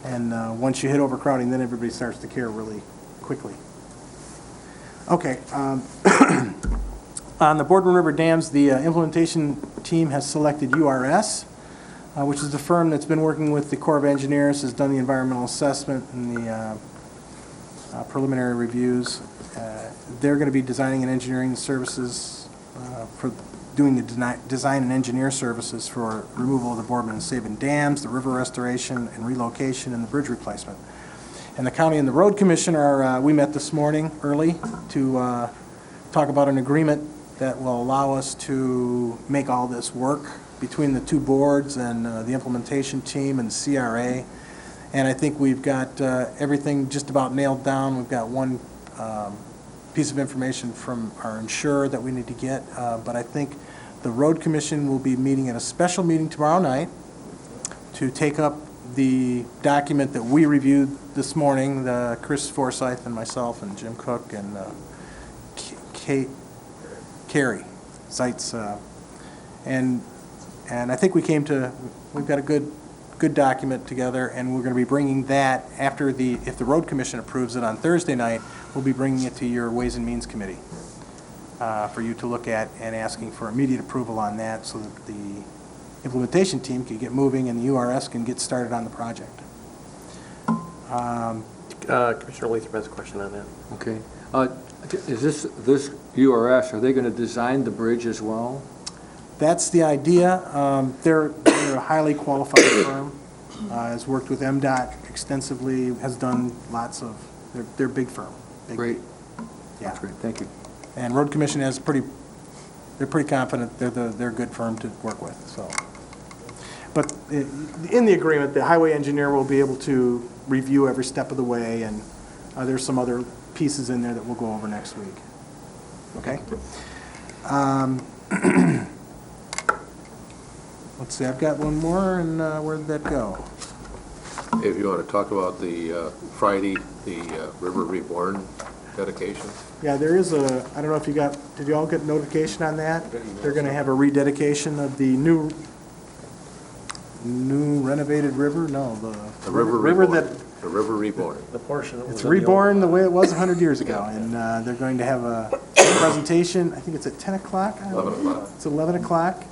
And once you hit overcrowding, then everybody starts to care really quickly. Okay. On the Boardman River dams, the implementation team has selected URS, which is the firm that's been working with the Corps of Engineers, has done the environmental assessment and the preliminary reviews. They're going to be designing and engineering the services for doing the design and engineer services for removal of the Boardman and Sabin dams, the river restoration and relocation, and the bridge replacement. And the county and the road commission we met this morning early to talk about an agreement that will allow us to make all this work between the two boards and the implementation team and the CRA. And I think we've got everything just about nailed down. We've got one piece of information from our insurer that we need to get, but I think the road commission will be meeting at a special meeting tomorrow night to take up the document that we reviewed this morning, Chris Forsyth and myself and Jim Cook and Carrie Zeitz, and I think we've got a good document together, and we're going to be bringing that if the road commission approves it on Thursday night, we'll be bringing it to your Ways and Means Committee for you to look at and asking for immediate approval on that so that the implementation team can get moving and the URS can get started on the project. Commissioner Lathrop has a question on that. Okay. Is this URS, are they going to design the bridge as well? That's the idea. They're a highly qualified firm, has worked with MDOT extensively, has done lots of, they're a big firm. Great. Yeah. That's great, thank you. And road commission they're pretty confident they're a good firm to work with, so. But in the agreement, the highway engineer will be able to review every step of the way, and there's some other pieces in there that we'll go over next week. Okay? Let's see, I've got one more, and where did that go? If you want to talk about the Friday, the River Reborn dedication. Yeah, there is I don't know if did you all get notification on that? They're going to have a rededication of the new renovated river? No, the river Reborn. that... The River Reborn. The portion that was It's in the reborn the way it was 100 years ago, and they're going to have a presentation, I think it's at 10 o'clock? 11 o'clock. It's 11 o'clock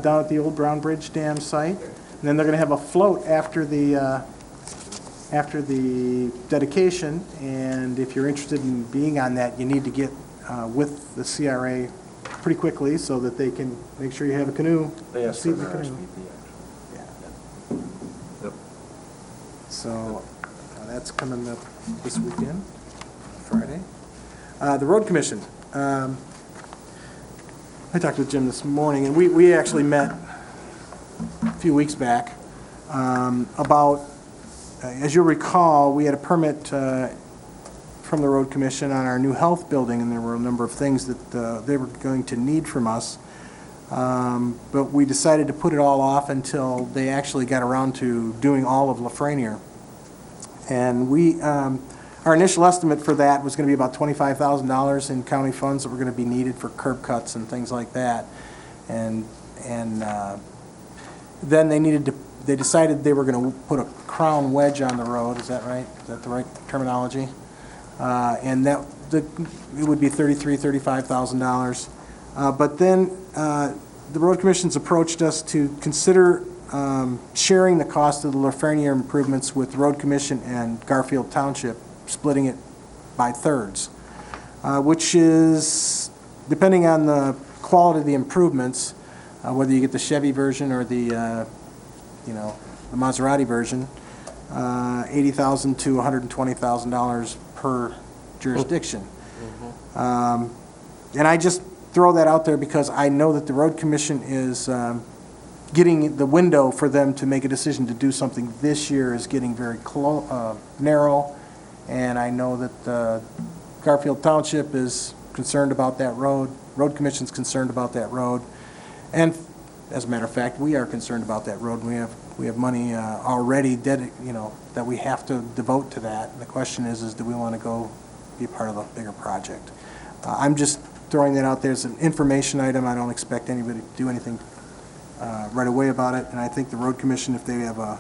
down at the old Brown Bridge Dam site. And then they're going to have a float after the dedication, and if you're interested in being on that, you need to get with the CRA pretty quickly so that they can make sure you have a canoe. They asked seat in for the an canoe. RSVP. Yeah. So that's coming up this weekend, Friday. The road commission. I talked with Jim this morning, and we actually met a few weeks back about, as you'll recall, we had a permit from the road commission on our new health building, and there were a number of things that they were going to need from us. But we decided to put it all off until they actually got around to doing all of Lafreniere. And our initial estimate for that was going to be about $25,000 in county funds that were going to be needed for curb cuts and things like that. And then they decided they were going to put a crown wedge on the road. Is that right? Is that the right terminology? And it would be $35,000. But then the road commissions approached us to consider sharing the cost of the Lafreniere improvements with the road commission and Garfield Township, splitting it by thirds, which is, depending on the quality of the improvements, whether you get the Chevy version or the Maserati version, $80,000 to $120,000 per jurisdiction. And I just throw that out there because I know that the road commission is getting the window for them to make a decision to do something this year is getting very narrow, and I know that Garfield Township is concerned about that road commission's concerned about that road, and as a matter of fact, we are concerned about that road. We have money already that we have to devote to that. And the question is do we want to go be part of a bigger project? I'm just throwing that out there as an information item. I don't expect anybody to do anything right away about it, and I think the road commission, if they have a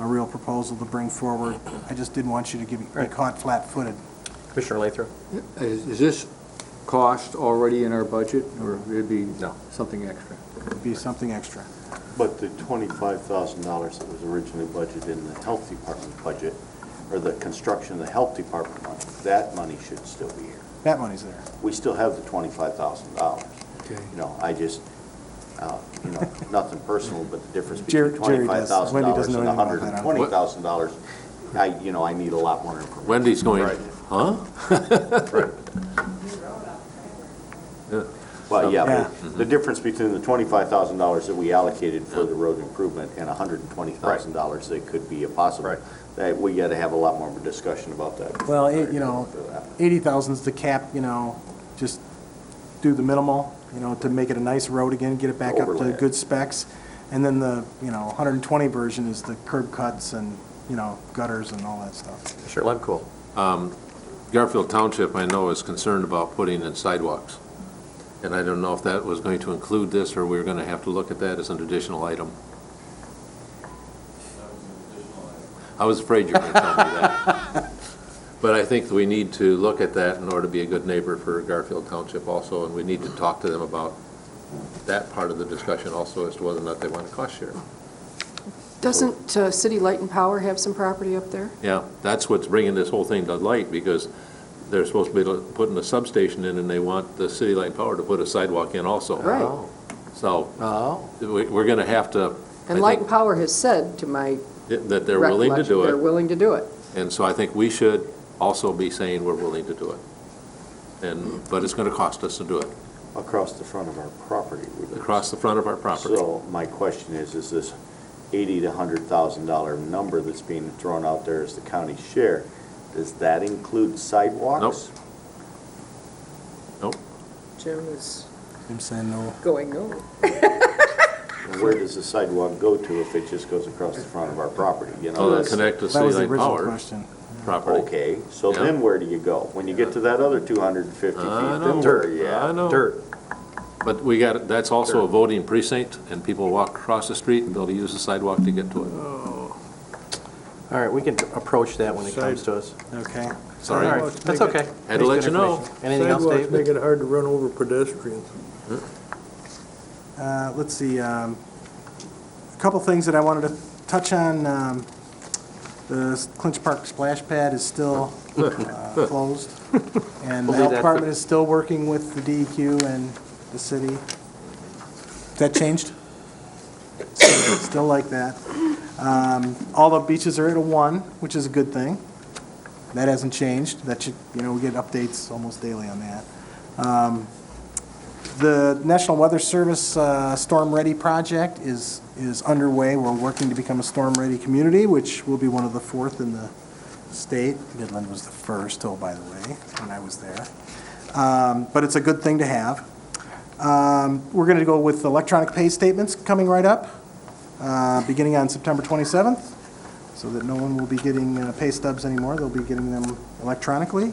real proposal to bring forward, I just didn't want you to be caught flat-footed. Commissioner Lathrop? Is this cost already in our budget, or would it be something extra? It would be something extra. But the $25,000 that was originally budgeted in the health department budget, or the construction of the health department money, that money should still be here. That money's there. We still have the $25,000. You know, I just, you know, nothing personal, but the difference Jerry between does. $25,000 Wendy doesn't know and anything about that, huh? $120,000, you know, I need a lot more information. Wendy's going, Right. huh? Right. Yeah. Well, yeah, Yeah. but the difference between the $25,000 that we allocated for the road improvement and $120,000 that could be a possible, that we got to have a lot more of a discussion about that. Well, you know, 80,000 is the cap, you know, just do the minimal, you know, to make it a nice road again, get it back up to Overlay. good specs. And then the, you know, 120 version is the curb cuts and, you know, gutters and all that stuff. Sure, I'm cool. Garfield Township, I know, is concerned about putting in sidewalks. And I don't know if that was going to include this, or we're going to have to look at that as an additional item. I was afraid you were going to tell me that. But I think we need to look at that in order to be a good neighbor for Garfield Township also, and we need to talk to them about that part of the discussion also as to whether or not they want to cost share. Doesn't City Light and Power have some property up there? Yeah, that's what's bringing this whole thing to light, because they're supposed to be putting a substation in, and they want the City Light and Power to put a sidewalk in also. Right. So, we're going to have to, And I Light think, and Power has said, to my that they're willing to do recollection, they're it. willing to do it. And so I think we should also be saying we're willing to do it. But it's going to cost us to do it. Across the front of our property. Across the front of our property. So my question is this $80,000 to $100,000 number that's being thrown out there as the county share, does that include sidewalks? Nope. Jim is I'm saying no. going no. And where does the sidewalk go to if it just goes across the front of our property? You know, Oh, that's- that connect to That City was the Light and original Power question. property. Okay, so Yeah. then where do you go? When you get to that other 250 feet, I then know. where are you I at? know. Dirt. But we got, that's also a voting precinct, and people walk across the street and be able to use the sidewalk to get to it. All right, we can approach that when it comes to us. Okay. Sorry. All right, that's okay. Had to let you know. Anything else, Sidewalks Dave? make it hard to run over pedestrians. Let's see, a couple things that I wanted to touch on. The Clinch Park splash pad is still closed, and the We'll leave health that department for- is still working with the DEQ and the city. That changed? Still like that. All the beaches are at a 1, which is a good thing. That hasn't changed. That should, you know, we get updates almost daily on that. The National Weather Service Storm Ready project is underway. We're working to become a storm ready community, which will be one of the 4th in the state. Midland was the first, oh, by the way, when I was there. But it's a good thing to have. We're going to go with electronic pay statements coming right up, beginning on September 27th, so that no one will be getting pay stubs anymore. They'll be getting them electronically.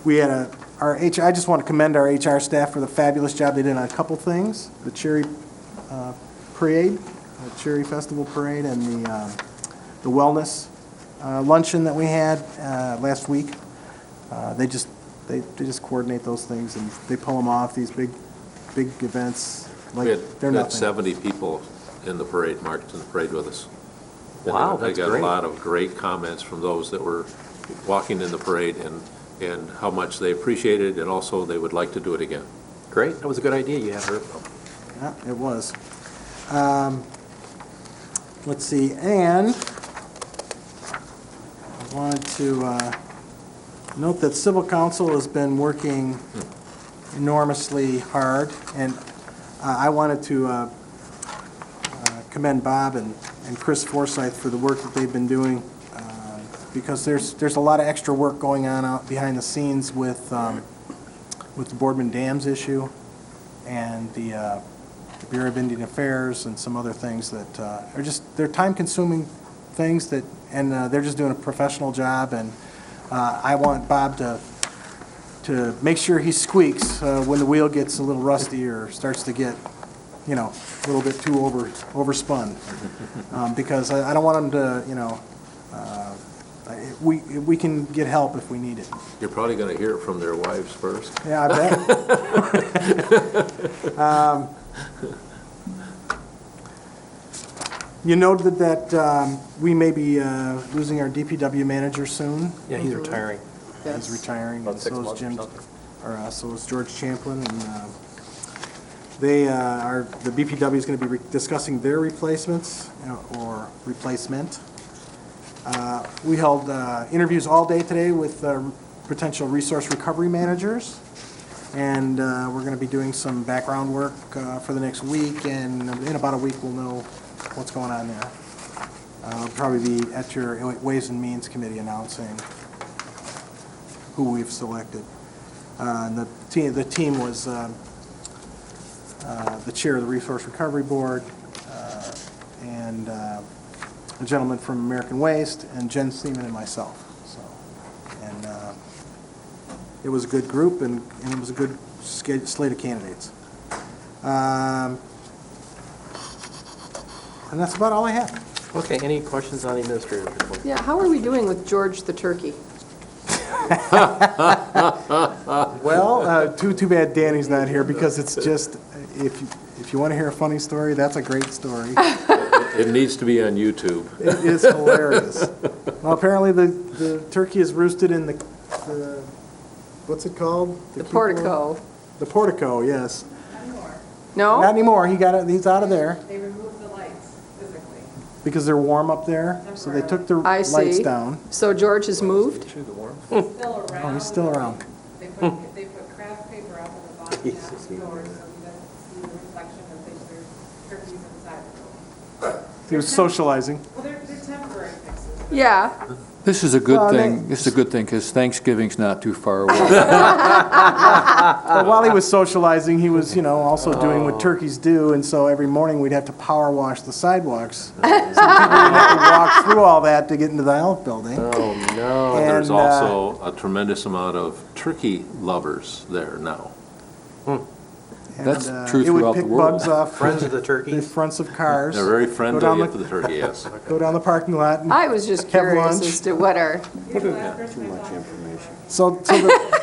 We had I just want to commend our HR staff for the fabulous job they did on a couple things. The Cherry Parade, the Cherry Festival Parade, and the Wellness Luncheon that we had last week. They just coordinate those things, and they pull them off, these big events. Like, We had they're we had nothing. 70 people in the parade, marched in the parade with us. And Wow, I that's got great. a lot of great comments from those that were walking in the parade, and how much they appreciated, and also they would like to do it again. Great, that was a good idea you had, Herb. Yeah, it was. Let's see, and I wanted to note that Civil Council has been working enormously hard, and I wanted to commend Bob and Chris Forsyth for the work that they've been doing, because there's a lot of extra work going on out behind the scenes with the Boardman Dams issue and the Bureau of Indian Affairs and some other things that they're time-consuming things that, and they're just doing a professional job, and I want Bob to make sure he squeaks when the wheel gets a little rusty or starts to get, you know, a little bit too overspun, because I don't want him to, you know, we can get help if we need it. You're probably going to hear it from their wives first. Yeah, I bet. You noted that we may be losing our DPW manager soon. Yeah, he's retiring. He's retiring, About and 6 so is months or Jim. something. so is George Champlin, and the BPW is going to be discussing their replacements, or replacement. We held interviews all day today with potential resource recovery managers, and we're going to be doing some background work for the next week, and in about a week we'll know what's going on there. I'll probably be at your Ways and Means Committee announcing who we've selected. And the team was the chair of the Resource Recovery Board, and a gentleman from American Waste, and Jen Seaman and myself. So, and it was a good group, and it was a good slate of candidates. And that's about all I have. Okay, any questions on the administrator's report? Yeah, how are we doing with George the turkey? Well, too bad Danny's not here, because it's just, if you want to hear a funny story, that's a great story. It needs to be on YouTube. It is hilarious. Well, apparently the turkey is roosted in the what's it called? The portico. The portico, yes. No? Not anymore. He's out of there They removed the lights physically. because they're warm up there. So they took the I lights see. down. So George has moved? Still around. Oh, he's still around. They put craft paper up in the bottom half of the door so he doesn't see the reflection of their turkeys inside the door. He was socializing. Well, they're temporary fixes. Yeah. This is a good Well, thing, this is a good thing, because Thanksgiving's not too far away. But while he was socializing, he was, also doing what turkeys do, and so every morning we'd have to power wash the sidewalks. So people would have to walk through all that to get into the health building. Oh, no. And, There's also a tremendous amount of turkey lovers there now. That's and, true it would throughout the pick world. bugs off Friends of the the turkeys? fronts of cars. They're very Go friendly down for the turkey, yes. Go down the parking lot. And I was just have curious lunch. as to what are,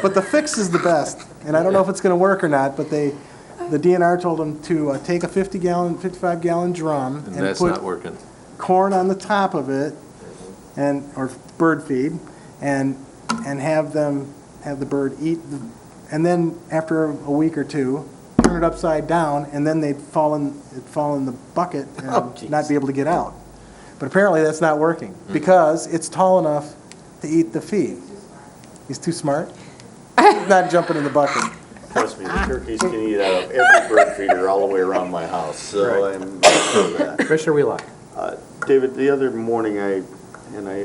But the fix is the best, and I don't know if it's going to work or not. But the DNR told them to take a 55-gallon drum And and that's put not working. corn on the top of it, or bird feed, and have the bird eat, and then after a week or two, turn it upside down, and then it'd fall in the bucket and not be able to get out. But apparently that's not working, because it's tall enough to eat the feed. He's too smart. He's not jumping in the bucket. Trust me, the turkeys can eat out of every bird feeder all the way around my house, so I'm sure of that. Commissioner Wheelock. David, the other morning, I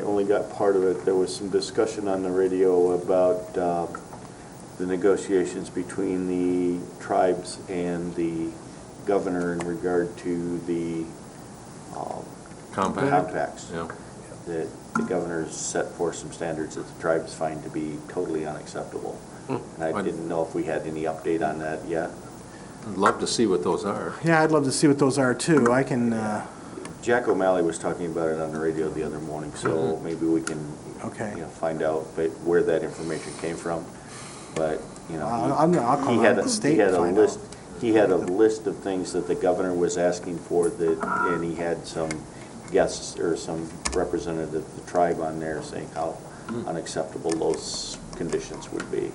only got part of it, there was some discussion on the radio about the negotiations between the tribes and the governor in regard to the compacts. Yeah. That the governor's set forth some standards that the tribes find to be totally unacceptable. And I didn't know if we had any update on that yet. I'd love to see what those are. Yeah, I'd love to see what those are too. I can. Jack O'Malley was talking about it on the radio the other morning, so maybe we can find out where that information came from. But I'll come he out had of the state he had and a find list. He had a list of things that the governor was asking for, and he had some guests or some representative of the tribe on there saying how unacceptable those conditions would be.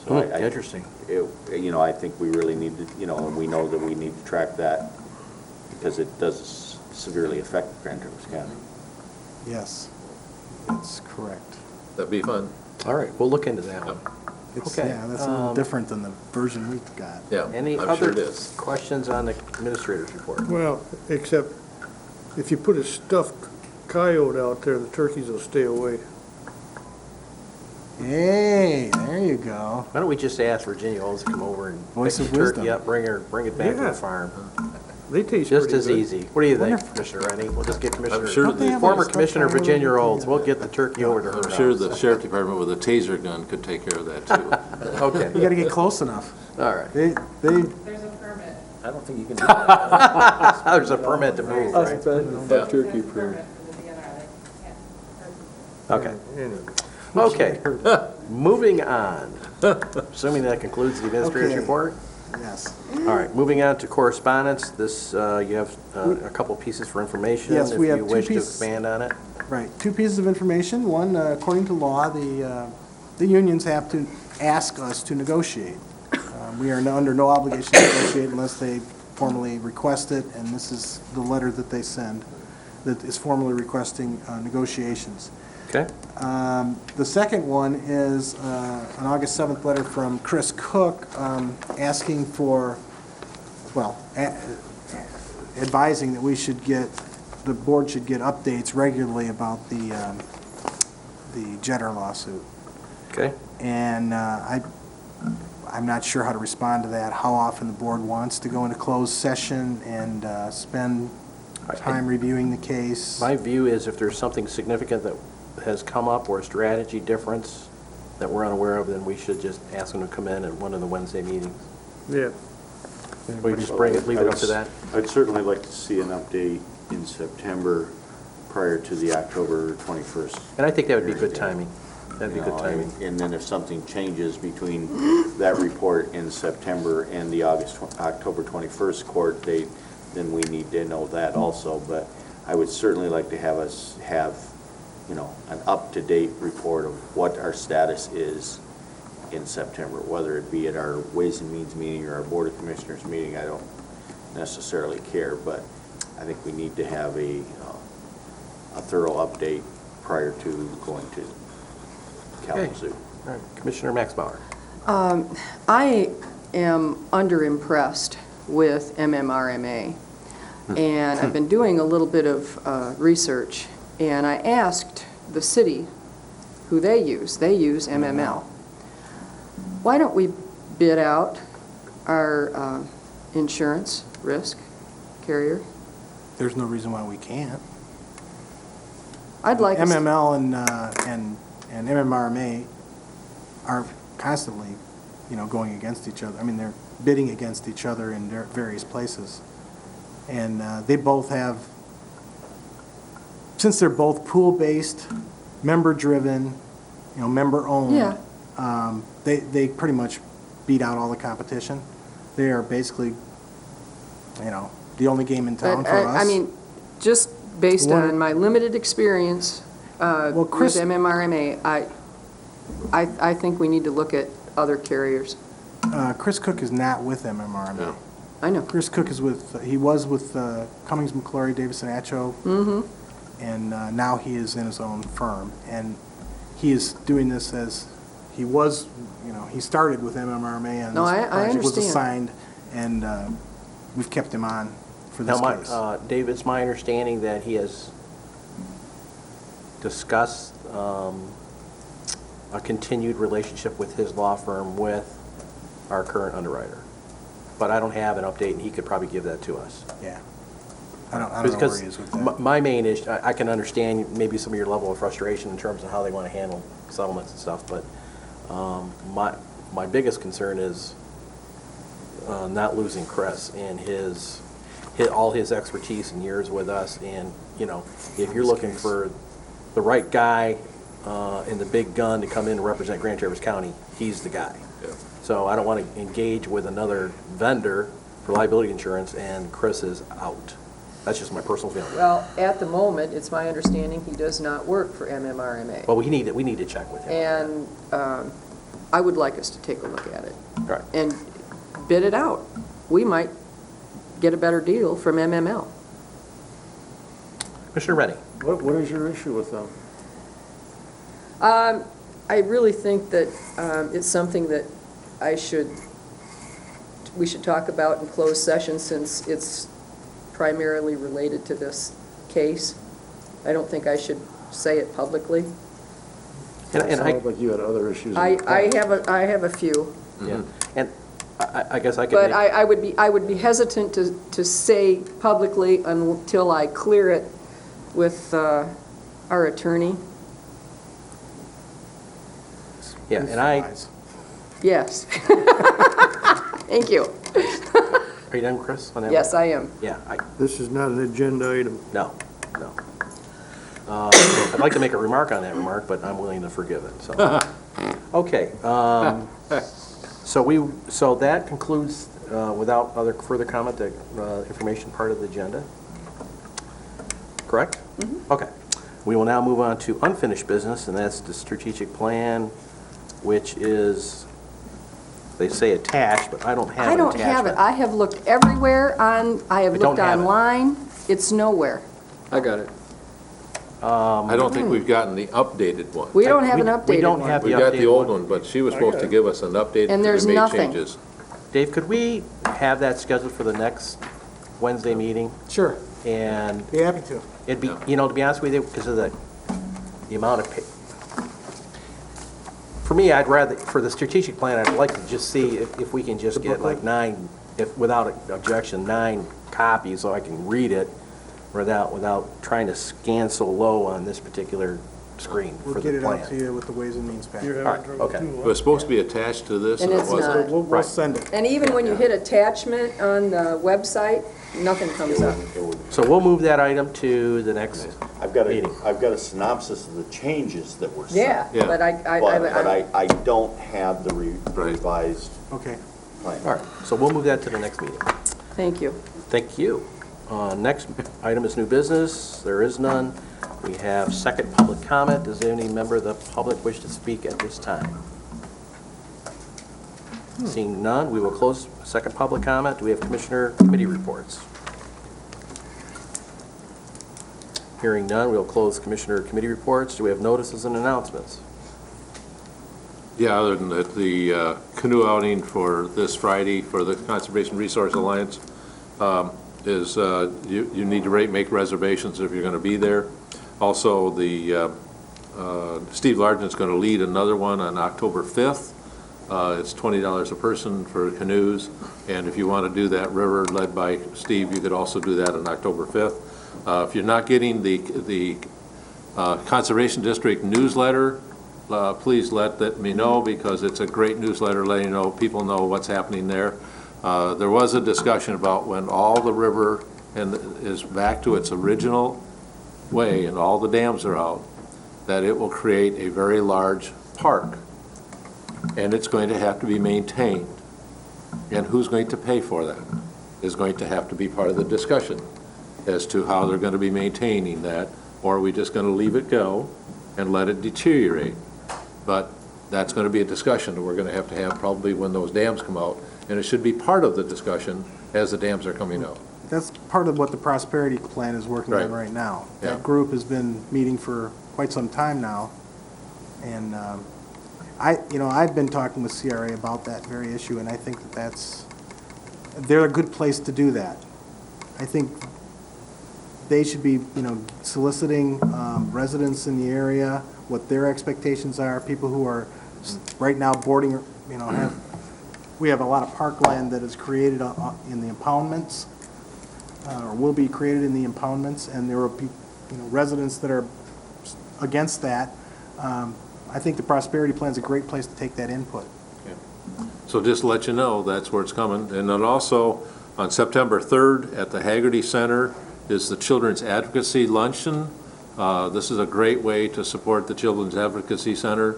So Interesting. I think we really need to, and we know that we need to track that because it does severely affect Grand Traverse County. Yes, that's correct. That'd be fun. All right, we'll look into that one. Okay. Yeah, that's a little different than the version we've got. Yeah, Any I'm other sure it is. questions on the administrator's report? Well, except if you put a stuffed coyote out there, the turkeys will stay away. Hey, there you go. Why don't we just ask Virginia Olds to come over and Voice pick of the turkey wisdom. up, bring it back to Yeah. the farm? They taste Just pretty as good. easy. What do you think, Commissioner Rennie? We'll just get Commissioner, sure that they- former Commissioner Virginia Olds, we'll get the turkey over to her I'm sure house. the sheriff department with a taser gun could take care of that too. Okay. You got to get close enough. All right. They There's a permit. I don't think you can do that. There's a permit to move, right? Turkey proof. Okay. Okay. Moving on. Assuming that concludes the administrator's Okay. report? Yes. All right, moving on to correspondence. This, you have a couple pieces for information. Yes, we have if you two wish to pieces. expand on it. Right. Two pieces of information. One, according to law, the the unions have to ask us to negotiate. We are under no obligation to negotiate unless they formally request it, and this is the letter that they send that is formally requesting negotiations. Okay. The second one is an August 7th letter from Chris Cook asking for, well, advising that we should get, the board should get updates regularly about the Jetter lawsuit. Okay. And I'm not sure how to respond to that, how often the board wants to go into closed session and spend time reviewing the case. My view is if there's something significant that has come up or a strategy difference that we're unaware of, then we should just ask them to come in at one of the Wednesday meetings. Yeah. We just bring it, leave it up to that. I'd certainly like to see an update in September prior to the October 21st. And I think that would be good timing. That'd be You good know, timing. And then if something changes between that report in September and the October 21st court date, then we need to know that also. But I would certainly like to have us have, you know, an up-to-date report of what our status is in September, whether it be at our Ways and Means meeting or our Board of Commissioners meeting. I don't necessarily care, but I think we need to have a thorough update prior to going to Kalamazoo. All right, Commissioner Max Bauer. I am underimpressed with MMRMA, and I've been doing a little bit of research, and I asked the city who they use. They use MML. Why don't we bid out our insurance risk carrier? There's no reason why we can't. I'd like us- MML and MMRMA are constantly, you know, going against each other. I mean, they're bidding against each other in various places. And they both have, since they're both pool-based, member-driven, you know, member-owned, Yeah. they pretty much beat out all the competition. They are basically, you know, the only game in town But, for us. I mean, just based What- on my limited experience with Chris- MMRMA, I think we need to look at other carriers. Chris Cook is not with MMRMA. I know. Chris Cook is with, he was with Cummings, McClory, Davison, Atcho, and now he is in his own firm. And he is doing this as, he was, you know, he started with MMRMA and No, this I project was understand. assigned, and we've kept him on for this Now, case. Dave, it's my understanding that he has discussed a continued relationship with his law firm with our current underwriter. But I don't have an update, and he could probably give that to us. Yeah. I don't know where he is with that. My main issue, I can understand maybe some of your level of frustration in terms of how they want to handle settlements and stuff, but my biggest concern is not losing Chris and all his expertise and years with us. And, you know, if you're looking for the right guy and the big gun to come in and represent Grand Traverse County, he's the guy. Yeah. So I don't want to engage with another vendor for liability insurance, and Chris is out. That's just my personal feeling. Well, at the moment, it's my understanding he does not work for MMRMA. Well, we need to check with him. And I would like us to take a look at it. Right. And bid it out. We might get a better deal from MML. Commissioner Rennie. What is your issue with them? I really think that it's something that we should talk about in closed session, since it's primarily related to this case. I don't think I should say it publicly. It sounded like you had other issues. I have a few. Yeah, and I guess I could. But I would be hesitant to say publicly until I clear it with our attorney. Yeah, and Yes. Thank you. Are you done, Chris, on that? Yes, I am. Yeah. This is not an agenda item. No. I'd like to make a remark on that remark, but I'm willing to forgive it, so. Okay. So that concludes, without other further comment, the information part of the agenda. Correct? Mm-hmm. Okay. We will now move on to unfinished business, and that's the strategic plan which is, they say attached, but I don't have I an don't have it. attachment. I have looked everywhere I have I don't looked have it. online. It's nowhere. I got it. I don't think we've gotten the updated one. We don't have an updated one. We don't have the We got the updated old one. one, but she was supposed to give us an update. And there's we made nothing. changes. Dave, could we have that scheduled for the next Wednesday meeting? Sure, And be happy to. it'd be, you know, to be honest with you, because of the amount of, for me, I'd rather, for the strategic plan, I'd like to just see if we can just get like 9, if, without objection, 9 copies so I can read it without trying to scan so low on this particular screen for We'll the get it out plan. to you with the Ways and Means package. You're All right, having trouble okay. too, It was supposed to be attached to this, And and it it's wasn't. not. We'll Right. send it. And even when you hit attachment on the website, nothing comes up. So we'll move that item to the next I've got meeting. a synopsis of the changes that were sent. Yeah, Yeah. but I don't have the revised Okay. plan. All right, so we'll move that to the next meeting. thank you. Thank you. Next item is new business. There is none. We have second public comment. Does any member of the public wish to speak at this time? Seeing none, we will close second public comment. Do we have commissioner committee reports? Hearing none, we'll close commissioner committee reports. Do we have notices and announcements? Yeah, other than that, the canoe outing for this Friday for the Conservation Resource Alliance is, you need to make reservations if you're going to be there. Also, the Steve Largen's going to lead another one on October 5th. It's $20 a person for canoes, and if you want to do that river led by Steve, you could also do that on October 5th. If you're not getting the Conservation District newsletter, please let me know, because it's a great newsletter letting people know what's happening there. There was a discussion about when all the river is back to its original way and all the dams are out, that it will create a very large park, and it's going to have to be maintained. And who's going to pay for that is going to have to be part of the discussion as to how they're going to be maintaining that, or are we just going to leave it go and let it deteriorate? But that's going to be a discussion that we're going to have probably when those dams come out, and it should be part of the discussion as the dams are coming out. That's part of what the Prosperity Plan is working on Right. right now. Yeah. That group has been meeting for quite some time now, and I've been talking with CRA about that very issue, and I think they're a good place to do that. I think they should be, soliciting residents in the area, what their expectations are, people who are right now boarding, we have a lot of parkland that is created in the impoundments, or will be created in the impoundments, and there will be, residents that are against that. I think the Prosperity Plan is a great place to take that input. So just to let you know, that's where it's coming. And then also, on September 3rd at the Haggerty Center is the Children's Advocacy Luncheon. This is a great way to support the Children's Advocacy Center.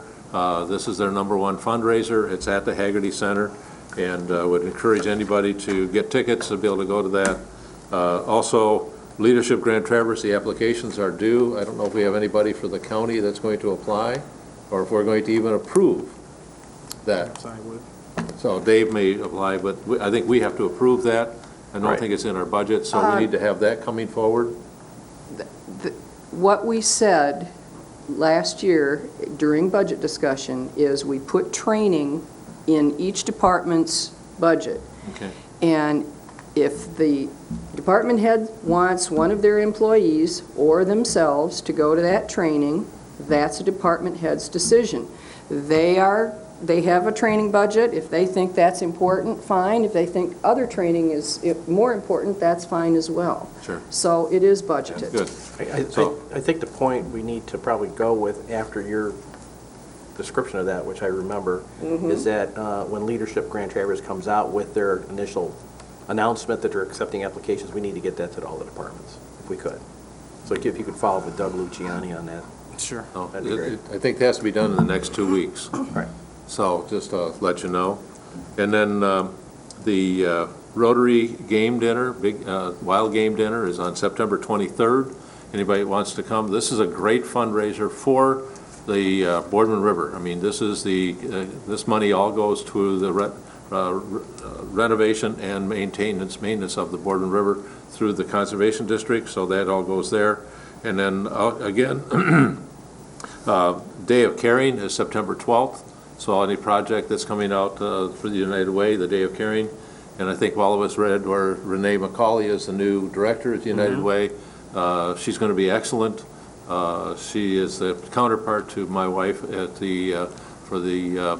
This is their #1 fundraiser. It's at the Haggerty Center, and would encourage anybody to get tickets to be able to go to that. Also, Leadership Grand Traverse, the applications are due. I don't know if we have anybody for the county that's going to apply, or if we're going to even approve that. Yes, I would. So Dave may apply, but I think we have to approve that. I don't Right. think it's in our budget, so we need to have that coming forward. What we said last year during budget discussion is we put training in each department's budget. Okay. And if the department head wants one of their employees or themselves to go to that training, that's a department head's decision. They have a training budget. If they think that's important, fine. If they think other training is more important, that's fine as well. Sure. So it is budgeted. Good. I think the point we need to probably go with after your description of that, which I remember, is that when Leadership Grand Traverse comes out with their initial announcement that they're accepting applications, we need to get that to all the departments, if we could. So if you could follow up with Doug Luciani on that. Sure. That'd be great. I think it has to be done in the next 2 weeks. Right. So just to let you know. And then the Rotary Game Dinner, big Wild Game Dinner is on September 23rd. Anybody who wants to come, this is a great fundraiser for the Boardman River. I mean, this is this money all goes to the renovation and maintenance of the Boardman River through the Conservation District, so that all goes there. And then, again, Day of Caring is September 12th, so any project that's coming out for the United Way, the Day of Caring, and I think all of us read where Renee McCauley is the new director at the United Way. She's going to be excellent. She is the counterpart to my wife at for the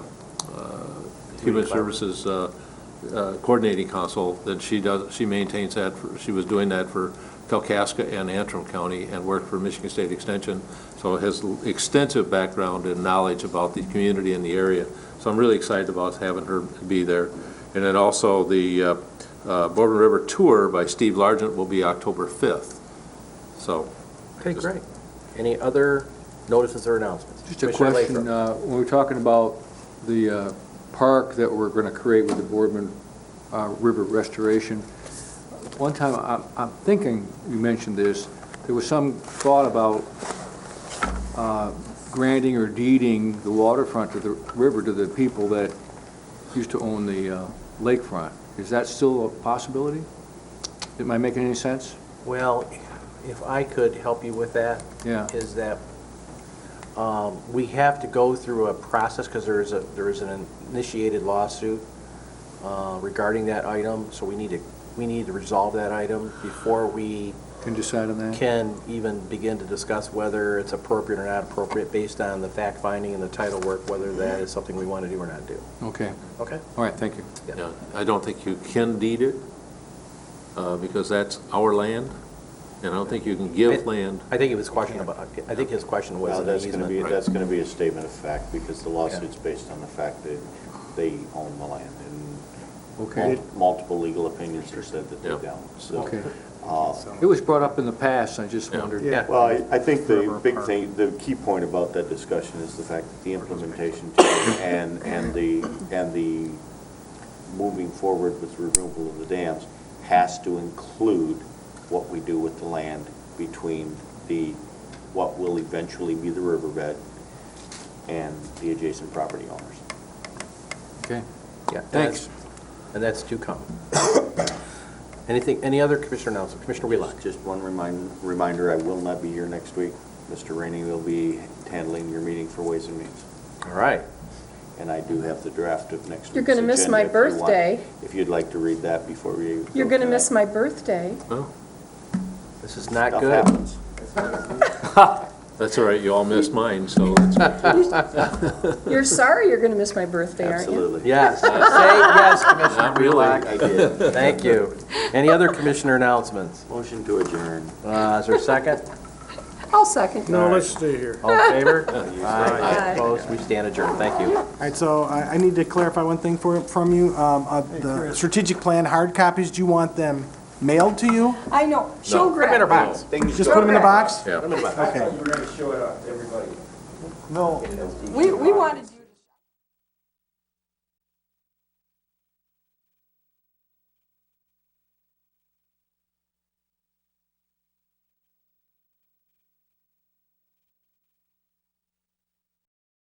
Human Services Coordinating Council. That she maintains that. She was doing that for Kalkaska and Antrim County and worked for Michigan State Extension. So has extensive background and knowledge about the community in the area. So I'm really excited about having her be there. And then also the Boardman River Tour by Steve Largent will be October 5th. So. Okay, great. Any other notices or announcements? Just a Commissioner question, Lathrop. when we're talking about the park that we're going to create with the Boardman River restoration, one time, I'm thinking you mentioned this, there was some thought about granting or deeding the waterfront of the river to the people that used to own the lakefront. Is that still a possibility? Am I making any sense? Well, if I could help you with that, Yeah. is that we have to go through a process because there is an initiated lawsuit regarding that item, so we need to resolve that item before we Can decide on that? can even begin to discuss whether it's appropriate or not appropriate based on the fact-finding and the title work, whether that is something we want to do or not do. Okay. Okay? All right, thank you. Yeah, I don't think you can deed it because that's our land, and I don't think you can give land. I think he was questioning about, I think his question was Well, an that's going to easement. be, that's going to be a statement of fact, because the lawsuit's based on the fact that they own the land, and Okay. multiple legal opinions have said that they don't, so. Okay. It was brought up in the past, I just wondered. Yeah. Well, I think the big thing, the key point about that discussion is the fact that the implementation team and the moving forward with removal of the dams has to include what we do with the land between what will eventually be the riverbed and the adjacent property owners. Okay. Yeah, Thanks. And that's to come. Any other commissioner announcements? Commissioner Wheelock? Just one reminder, I will not be here next week. Mr. Rainey will be handling your meeting for Ways and Means. All right. And I do have the draft of next week's You're gonna miss my agenda if you want- birthday. If you'd like to read that before we. You're going to miss my birthday. This is not Stuff good. happens. That's all right, you all missed mine, so it's You're sorry you're going to miss my birthday, aren't you? Absolutely. Yes. Say yes, Commissioner Not really. Wheelock. I did. Thank you. Any other commissioner announcements? Motion to adjourn. Is there a second? I'll second. No, let's stay here. All in favor? Aye. Opposed? We stand adjourned. Thank you. All right, so I need to clarify one thing from you. The strategic plan hard copies, do you want them mailed to you? I know. Show Put them in our Greg. box. Just put them in the box? Yeah. Put them in the box. Okay. You were going to show it off to everybody. No. We wanted